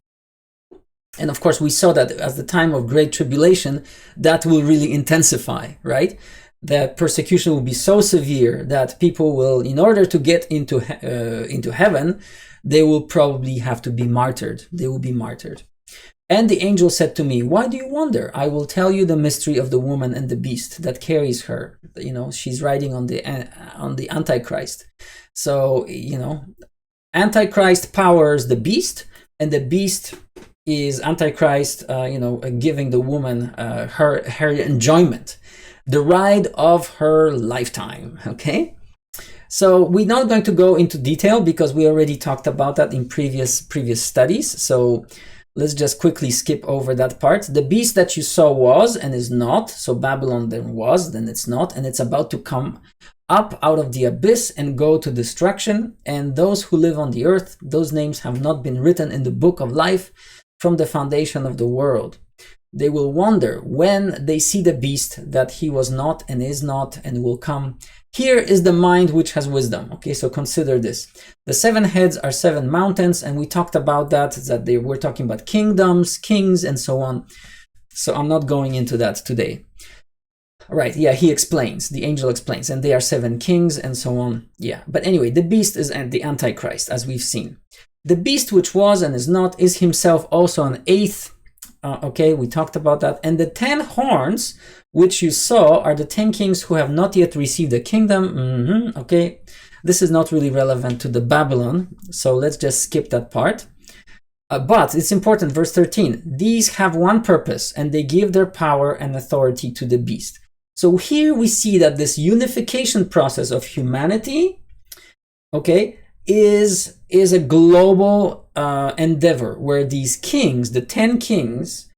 And of course, we saw that at the time of great tribulation, that will really intensify, right? That persecution will be so severe that people will, in order to get into heaven, they will probably have to be martyred. They will be martyred. And the angel said to me, why do you wonder? I will tell you the mystery of the woman and the beast that carries her. She's riding on the Antichrist. So, Antichrist powers the beast, and the beast is Antichrist, giving the woman her enjoyment, the ride of her lifetime. Okay. So we're not going to go into detail because we already talked about that in previous studies. So let's just quickly skip over that part. The beast that you saw was and is not. So Babylon then was, then it's not, and it's about to come up out of the abyss and go to destruction. And those who live on the earth, those names have not been written in the book of life from the foundation of the world. They will wonder when they see the beast that he was not and is not and will come. Here is the mind which has wisdom. Okay, so consider this. The 7 heads are 7 mountains, and we talked about that they were talking about kingdoms, kings, and so on. So I'm not going into that today. All right, yeah, he explains, the angel explains, and they are 7 kings and so on. Yeah, but anyway, the beast is the Antichrist, as we've seen. The beast which was and is not is himself also an 8th. Okay, we talked about that. And the 10 horns which you saw are the 10 kings who have not yet received the kingdom. Okay, this is not really relevant to the Babylon, so let's just skip that part. But it's important, verse 13. These have one purpose, and they give their power and authority to the beast. So here we see that this unification process of humanity, okay, is a global endeavor where these kings, the 10 kings,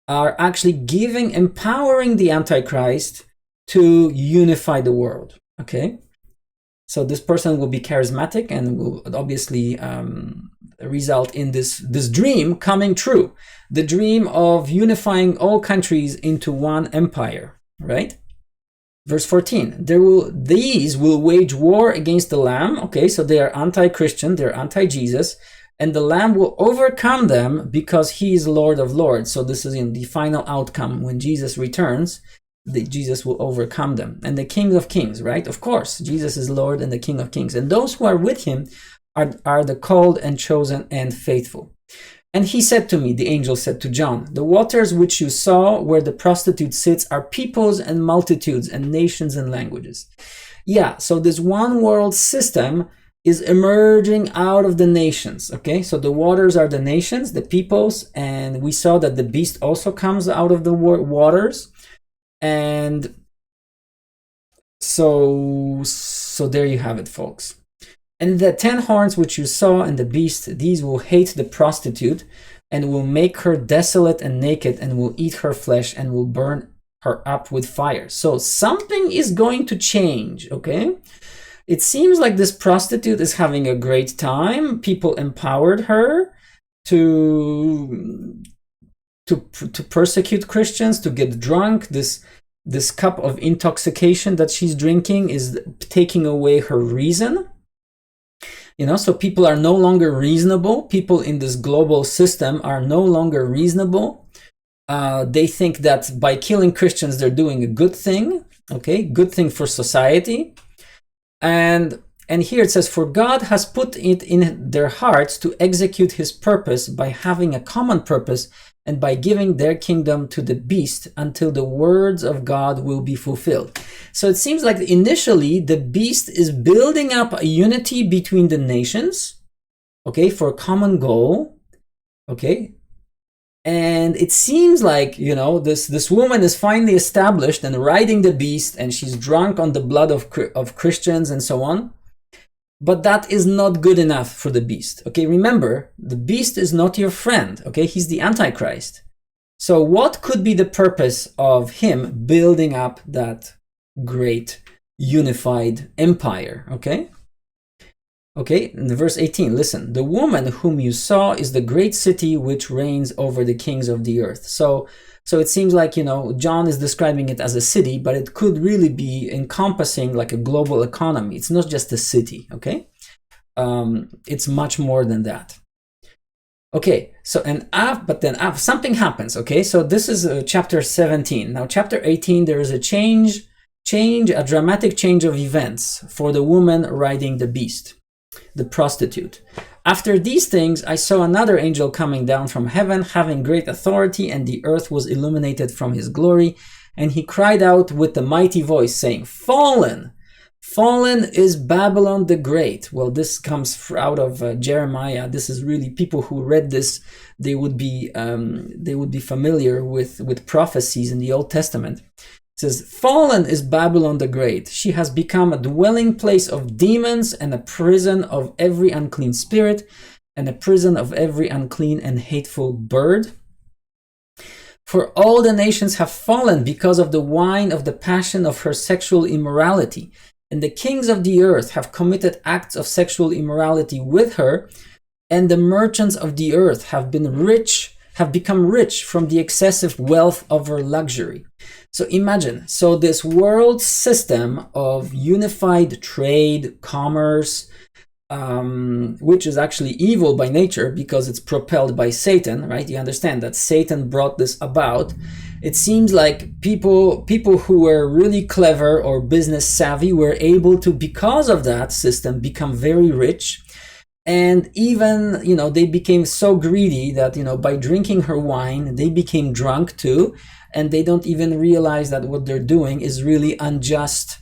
are actually empowering the Antichrist to unify the world. Okay, so this person will be charismatic and will obviously result in this dream coming true, the dream of unifying all countries into one empire, right? Verse 14, these will wage war against the Lamb. Okay, so they are anti-Christian, they're anti-Jesus, and the Lamb will overcome them because he is Lord of Lords. So this is in the final outcome. When Jesus returns, Jesus will overcome them. And the King of Kings, right? Of course, Jesus is Lord and the King of Kings. And those who are with him are the called and chosen and faithful. And he said to me, the angel said to John, the waters which you saw where the prostitute sits are peoples and multitudes and nations and languages. Yeah, so this one world system is emerging out of the nations. Okay, so the waters are the nations, the peoples, and we saw that the beast also comes out of the waters. And so there you have it, folks. And the 10 horns which you saw in the beast, these will hate the prostitute and will make her desolate and naked and will eat her flesh and will burn her up with fire. So something is going to change, okay? It seems like this prostitute is having a great time. People empowered her to persecute Christians, to get drunk. This cup of intoxication that she's drinking is taking away her reason. So people are no longer reasonable. People in this global system are no longer reasonable. They think that by killing Christians, they're doing a good thing. Okay, good thing for society. And here it says, for God has put it in their hearts to execute his purpose by having a common purpose and by giving their kingdom to the beast until the words of God will be fulfilled. So it seems like initially the beast is building up a unity between the nations, okay, for a common goal, okay? And it seems like, this woman is finally established and riding the beast, and she's drunk on the blood of Christians and so on. But that is not good enough for the beast. Okay, remember, the beast is not your friend. Okay, he's the Antichrist. So what could be the purpose of him building up that great unified empire. Okay. Okay, in verse 18, listen, the woman whom you saw is the great city which reigns over the kings of the earth. So it seems like, John is describing it as a city, but it could really be encompassing like a global economy. It's not just a city, okay? It's much more than that. Okay, so but then something happens, okay? So this is chapter 17. Now, chapter 18, there is a a dramatic change of events for the woman riding the beast, the prostitute. After these things, I saw another angel coming down from heaven, having great authority, and the earth was illuminated from his glory. And he cried out with a mighty voice, saying, Fallen! Fallen is Babylon the Great. Well, this comes out of Jeremiah. This is really, people who read this, they would be familiar with prophecies in the Old Testament. It says, Fallen is Babylon the Great. She has become a dwelling place of demons and a prison of every unclean spirit and a prison of every unclean and hateful bird. For all the nations have fallen because of the wine of the passion of her sexual immorality. And the kings of the earth have committed acts of sexual immorality with her. And the merchants of the earth have become rich from the excessive wealth of her luxury. So imagine, this world system of unified trade, commerce, which is actually evil by nature because it's propelled by Satan, right? You understand that Satan brought this about. It seems like people who were really clever or business savvy were able to, because of that system, become very rich. And even, they became so greedy that, by drinking her wine, they became drunk too. And they don't even realize that what they're doing is really unjust.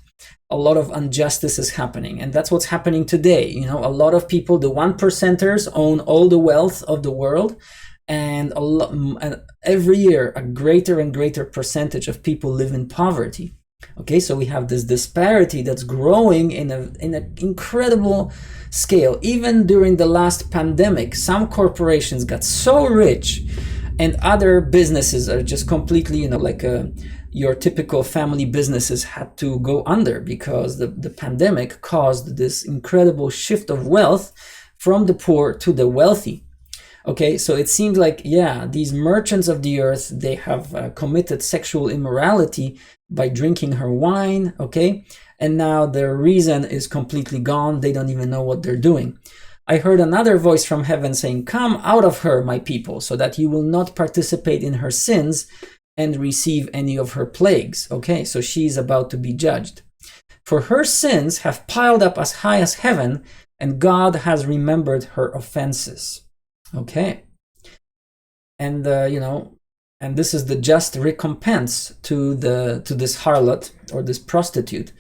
A lot of injustice is happening. And that's what's happening today. A lot of people, the 1%ers, own all the wealth of the world. And every year, a greater and greater percentage of people live in poverty. Okay, so we have this disparity that's growing in an incredible scale. Even during the last pandemic, some corporations got so rich and other businesses are just completely, your typical family businesses had to go under because the pandemic caused this incredible shift of wealth from the poor to the wealthy. Okay, so it seems like, these merchants of the earth, they have committed sexual immorality by drinking her wine, okay? And now their reason is completely gone. They don't even know what they're doing. I heard another voice from heaven saying, Come out of her, my people, so that you will not participate in her sins and receive any of her plagues. Okay, so she's about to be judged. For her sins have piled up as high as heaven, and God has remembered her offenses. Okay. And, and this is the just recompense to this harlot or this prostitute.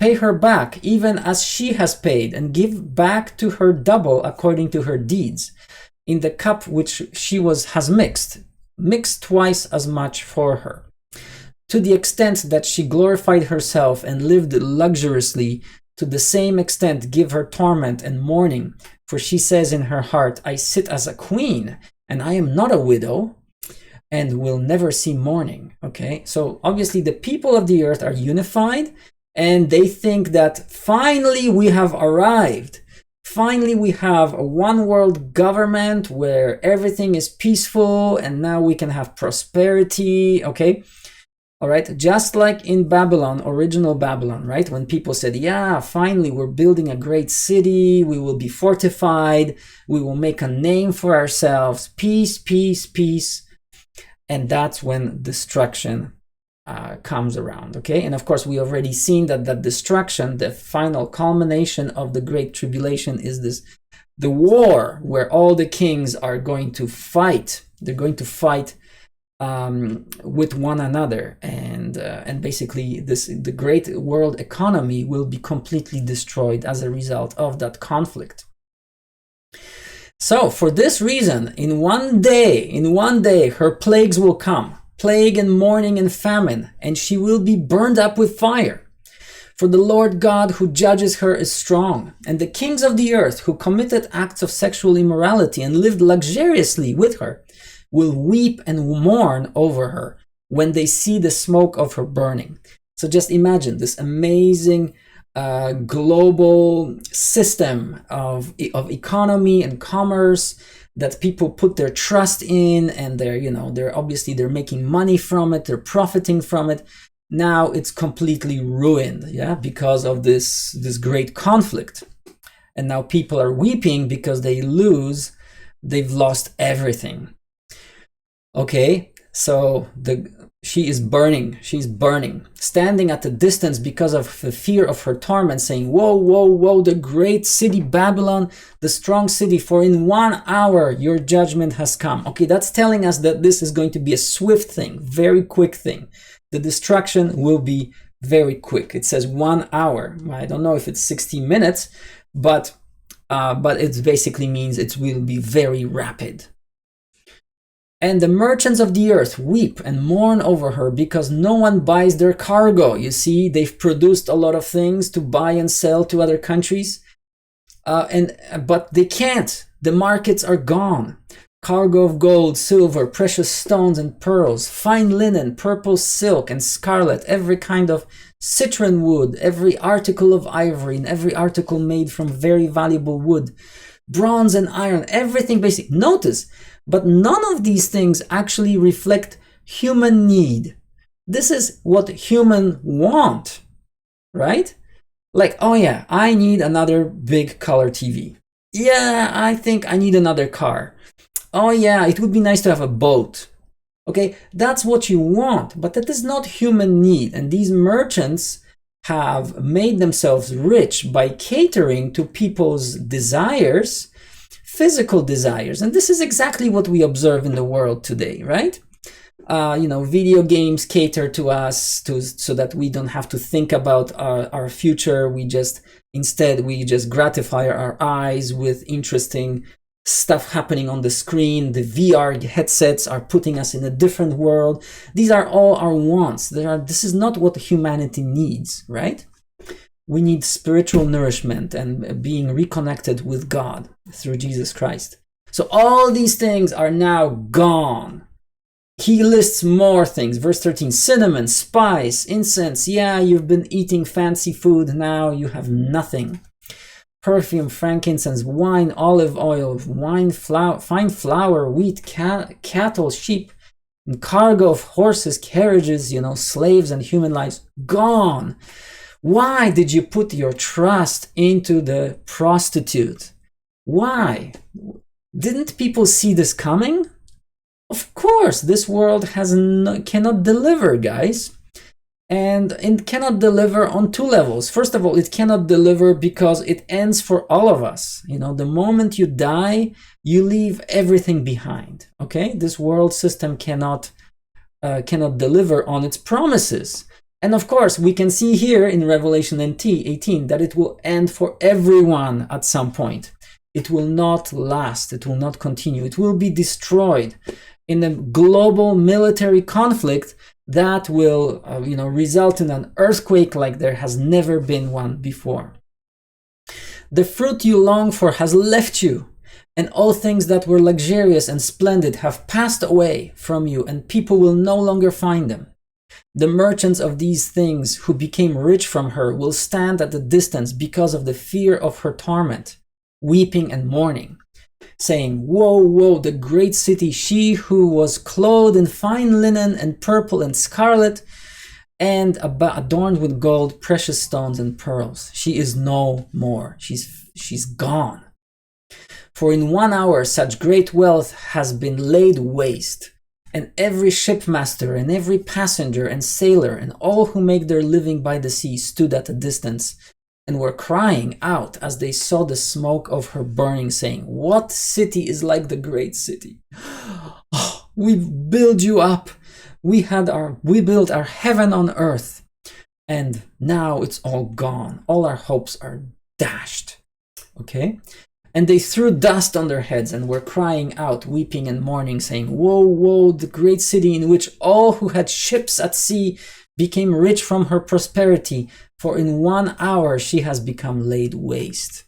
Pay her back even as she has paid, and give back to her double according to her deeds. In the cup which she has mixed twice as much for her. To the extent that she glorified herself and lived luxuriously, to the same extent give her torment and mourning. For she says in her heart, I sit as a queen, and I am not a widow, and will never see mourning. Okay, so obviously the people of the earth are unified, and they think that finally we have arrived. Finally we have a one world government where everything is peaceful, and now we can have prosperity. Okay, all right, just like in Babylon, original Babylon, right? When people said, finally we're building a great city, we will be fortified, we will make a name for ourselves, peace, peace, peace. And that's when destruction comes around, okay? And of course, we already seen that destruction, the final culmination of the Great Tribulation is the war where all the kings are going to fight. They're going to fight with one another, and basically the great world economy will be completely destroyed as a result of that conflict. So for this reason, in one day, her plagues will come, plague and mourning and famine, and she will be burned up with fire. For the Lord God who judges her is strong, and the kings of the earth who committed acts of sexual immorality and lived luxuriously with her will weep and mourn over her when they see the smoke of her burning, So just imagine this amazing global system of economy and commerce that people put their trust in, and they're obviously making money from it, they're profiting from it. Now it's completely ruined, yeah, because of this great conflict. And now people are weeping because they've lost everything. Okay, so she is burning, she's burning, standing at a distance because of the fear of her torment, saying, woe, woe, woe, the great city Babylon, the strong city, for in 1 hour your judgment has come. Okay, that's telling us that this is going to be a swift thing, very quick thing. The destruction will be very quick. It says 1 hour. I don't know if it's 60 minutes, but it basically means it will be very rapid. And the merchants of the earth weep and mourn over her because no one buys their cargo. You see, they've produced a lot of things to buy and sell to other countries, but they can't. The markets are gone. Cargo of gold, silver, precious stones and pearls, fine linen, purple silk and scarlet, every kind of citron wood, every article of ivory, and every article made from very valuable wood, bronze and iron, everything basic. Notice, but none of these things actually reflect human need. This is what humans want, right? Like, oh yeah, I need another big color TV. Yeah, I think I need another car. Oh yeah, it would be nice to have a boat. Okay, that's what you want, but that is not human need. And these merchants have made themselves rich by catering to people's desires, physical desires. And this is exactly what we observe in the world today, right? Video games cater to us so that we don't have to think about our future. Instead, we just gratify our eyes with interesting stuff happening on the screen. The VR headsets are putting us in a different world. These are all our wants. This is not what humanity needs, right? We need spiritual nourishment and being reconnected with God through Jesus Christ. So all these things are now gone. He lists more things. Verse 13, cinnamon, spice, incense. Yeah, you've been eating fancy food. Now you have nothing. Perfume, frankincense, wine, olive oil, fine flour, wheat, cattle, sheep, and cargo of horses, carriages, slaves and human lives, gone. Why did you put your trust into the prostitute? Why? Didn't people see this coming? Of course, this world cannot deliver, guys. And it cannot deliver on two levels. First of all, it cannot deliver because it ends for all of us. The moment you die, you leave everything behind. Okay, this world system cannot deliver on its promises. And of course, we can see here in Revelation 18 that it will end for everyone at some point. It will not last. It will not continue. It will be destroyed in a global military conflict that will, result in an earthquake like there has never been one before. The fruit you long for has left you, and all things that were luxurious and splendid have passed away from you, and people will no longer find them. The merchants of these things who became rich from her will stand at a distance because of the fear of her torment, weeping and mourning, saying, woe, woe, the great city, she who was clothed in fine linen and purple and scarlet and adorned with gold, precious stones and pearls. She is no more. She's gone. For in 1 hour such great wealth has been laid waste, and every shipmaster and every passenger and sailor and all who make their living by the sea stood at a distance and were crying out as they saw the smoke of her burning, saying, what city is like the great city? Oh, we build you up. We built our heaven on earth, and now it's all gone. All our hopes are dashed. Okay? And they threw dust on their heads and were crying out, weeping and mourning, saying, woe, woe, the great city in which all who had ships at sea became rich from her prosperity, for in 1 hour she has become laid waste.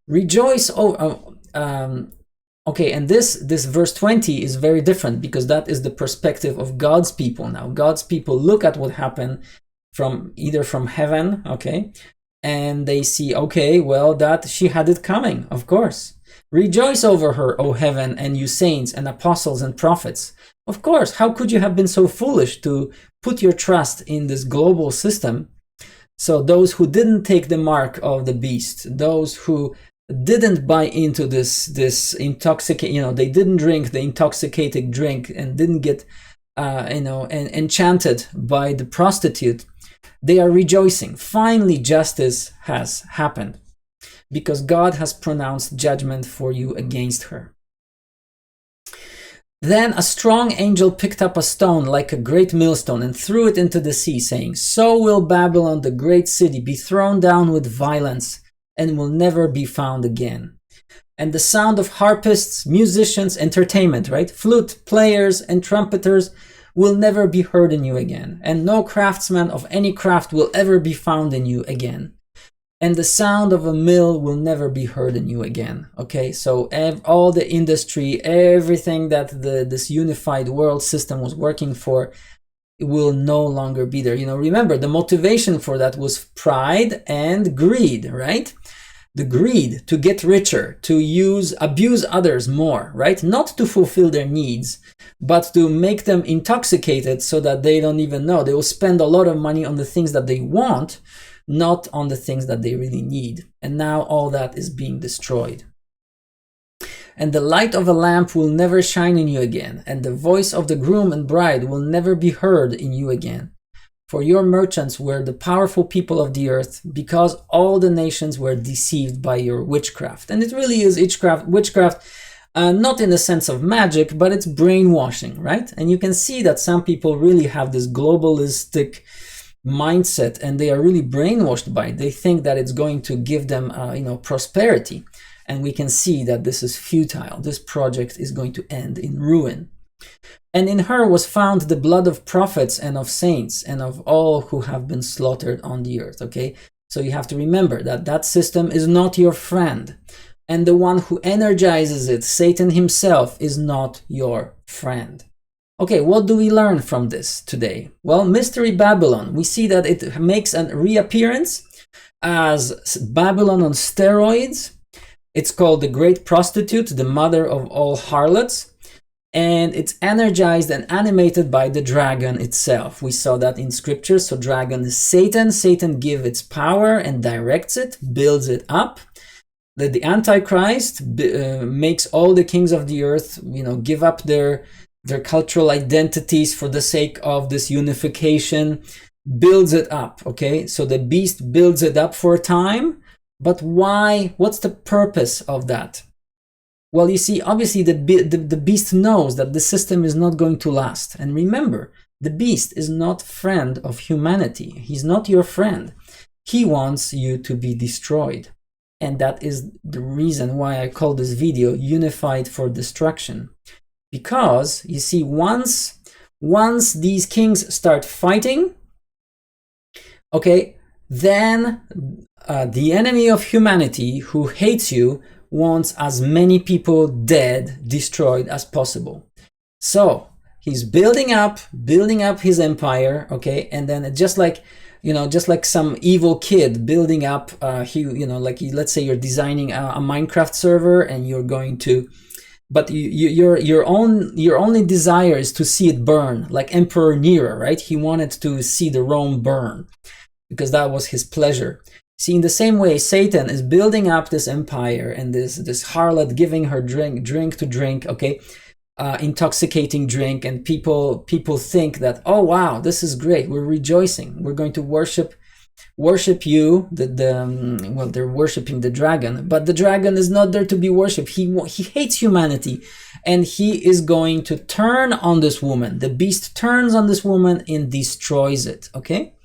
Rejoice, okay, and this verse 20 is very different because that is the perspective of God's people now. God's people look at what happened from either from heaven, okay, and they see, okay, well, that she had it coming, of course. Rejoice over her, O heaven, and you saints and apostles and prophets. Of course, how could you have been so foolish to put your trust in this global system? So those who didn't take the mark of the beast, those who didn't buy into this intoxicating, they didn't drink the intoxicating drink and didn't get, enchanted by the prostitute, they are rejoicing. Finally, justice has happened because God has pronounced judgment for you against her. Then a strong angel picked up a stone like a great millstone and threw it into the sea, saying, "So will Babylon, the great city, be thrown down with violence and will never be found again." And the sound of harpists, musicians, entertainment, right? Flute players and trumpeters will never be heard in you again. And no craftsman of any craft will ever be found in you again. And the sound of a mill will never be heard in you again. Okay, so all the industry, everything that this unified world system was working for, it will no longer be there. Remember, the motivation for that was pride and greed, right? The greed to get richer, to abuse others more, right? Not to fulfill their needs, but to make them intoxicated so that they don't even know. They will spend a lot of money on the things that they want, not on the things that they really need. And now all that is being destroyed. And the light of a lamp will never shine in you again, and the voice of the groom and bride will never be heard in you again. For your merchants were the powerful people of the earth, because all the nations were deceived by your witchcraft. And it really is witchcraft, not in the sense of magic, but it's brainwashing, right? And you can see that some people really have this globalistic mindset, and they are really brainwashed by it. They think that it's going to give them, prosperity. And we can see that this is futile. This project is going to end in ruin. And in her was found the blood of prophets and of saints and of all who have been slaughtered on the earth. Okay, so you have to remember that that system is not your friend. And the one who energizes it, Satan himself, is not your friend. Okay, what do we learn from this today? Well, Mystery Babylon, we see that it makes a reappearance as Babylon on steroids. It's called the Great Prostitute, the mother of all harlots. And it's energized and animated by the dragon itself. We saw that in scripture. So dragon is Satan. Satan gives its power and directs it, builds it up. The Antichrist makes all the kings of the earth, give up their cultural identities for the sake of this unification, builds it up. Okay, so the beast builds it up for a time. But why? What's the purpose of that? Well, you see, obviously the beast knows that the system is not going to last. And remember, the beast is not friend of humanity. He's not your friend. He wants you to be destroyed. And that is the reason why I call this video Unified for Destruction. Because, you see, once these kings start fighting, okay, then the enemy of humanity who hates you wants as many people dead, destroyed as possible. So he's building up his empire, okay, and then just like some evil kid building up, let's say you're designing a Minecraft server and you're going to, but your only desire is to see it burn, like Emperor Nero, right? He wanted to see the Rome burn because that was his pleasure. See, in the same way, Satan is building up this empire and this harlot giving her drink to drink, okay, intoxicating drink, and people think that, oh wow, this is great, we're rejoicing, we're going to worship you. They're worshiping the dragon, but the dragon is not there to be worshipped. He hates humanity, and he is going to turn on this woman. The beast turns on this woman and destroys it. Okay.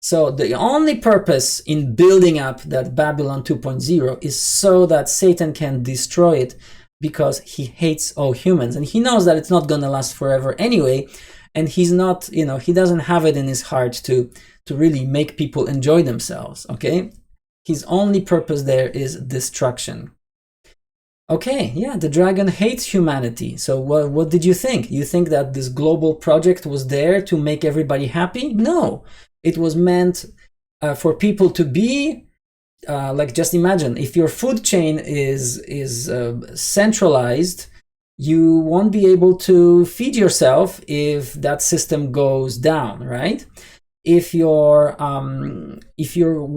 So the only purpose in building up that Babylon 2.0 is so that Satan can destroy it, because he hates all humans and he knows that it's not going to last forever anyway. And he's not, he doesn't have it in his heart to really make people enjoy themselves. Okay. His only purpose there is destruction. Okay. Yeah. The dragon hates humanity. So what did you think? You think that this global project was there to make everybody happy? No. It was meant for people to be like, just imagine if your food chain is centralized, you won't be able to feed yourself if that system goes down, right? If your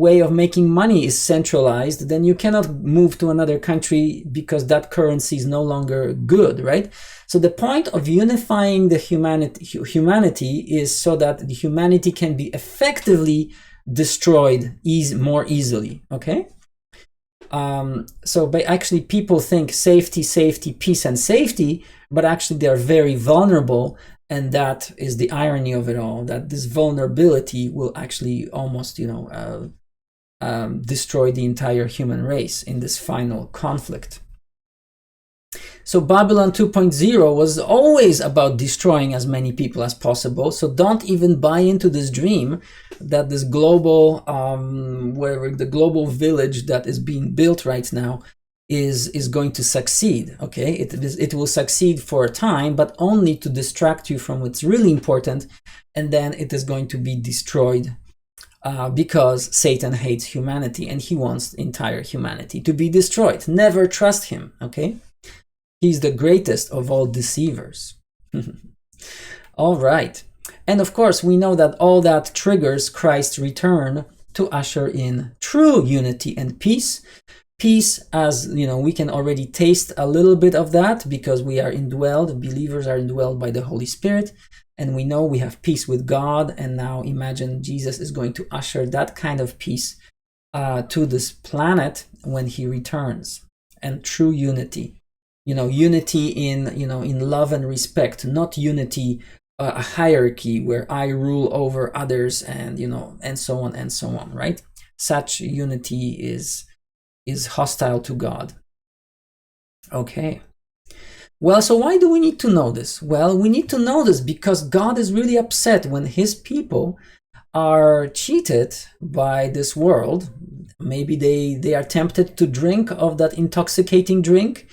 way of making money is centralized, then you cannot move to another country because that currency is no longer good, right? So the point of unifying the humanity is so that the humanity can be effectively destroyed more easily, okay? So actually people think safety, peace and safety, but actually they're very vulnerable. And that is the irony of it all, that this vulnerability will actually almost, destroy the entire human race in this final conflict. So Babylon 2.0 was always about destroying as many people as possible. So don't even buy into this dream that this global, wherever the global village that is being built right now is going to succeed, okay? It will succeed for a time, but only to distract you from what's really important, and then it is going to be destroyed because Satan hates humanity and he wants entire humanity to be destroyed. Never trust him, okay? He's the greatest of all deceivers. All right. And of course, we know that all that triggers Christ's return to usher in true unity and peace. Peace, as you know, we can already taste a little bit of that because we are indwelled, believers are indwelled by the Holy Spirit, and we know we have peace with God. And now imagine Jesus is going to usher that kind of peace to this planet when he returns. And true unity, unity in love and respect, not unity, a hierarchy where I rule over others and, and so on, right? Such unity is hostile to God. Okay. Well, so why do we need to know this? Well, we need to know this because God is really upset when his people are cheated by this world. Maybe they are tempted to drink of that intoxicating drink,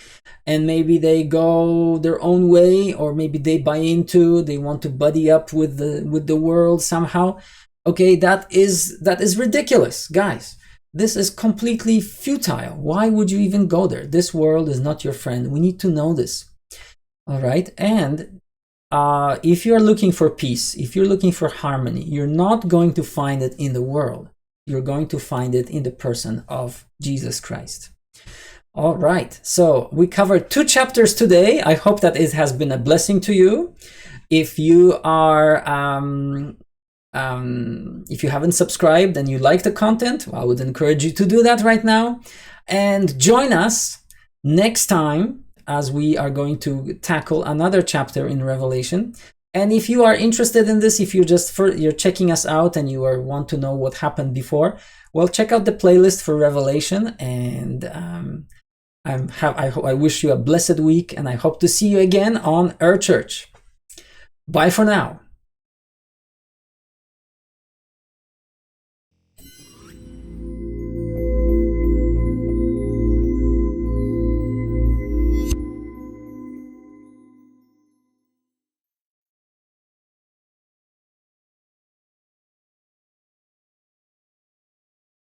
and maybe they go their own way, or maybe they they want to buddy up with the world somehow. Okay, that is ridiculous, guys. This is completely futile. Why would you even go there? This world is not your friend. We need to know this. All right. And if you're looking for peace, if you're looking for harmony, you're not going to find it in the world. You're going to find it in the person of Jesus Christ. All right. So we covered 2 chapters today. I hope that it has been a blessing to you. If you are if you haven't subscribed and you like the content, I would encourage you to do that right now. And join us next time as we are going to tackle another chapter in Revelation. And if you are interested in this, if you're checking us out and you want to know what happened before, well, check out the playlist for Revelation. And I wish you a blessed week, and I hope to see you again on Our Church. Bye for now.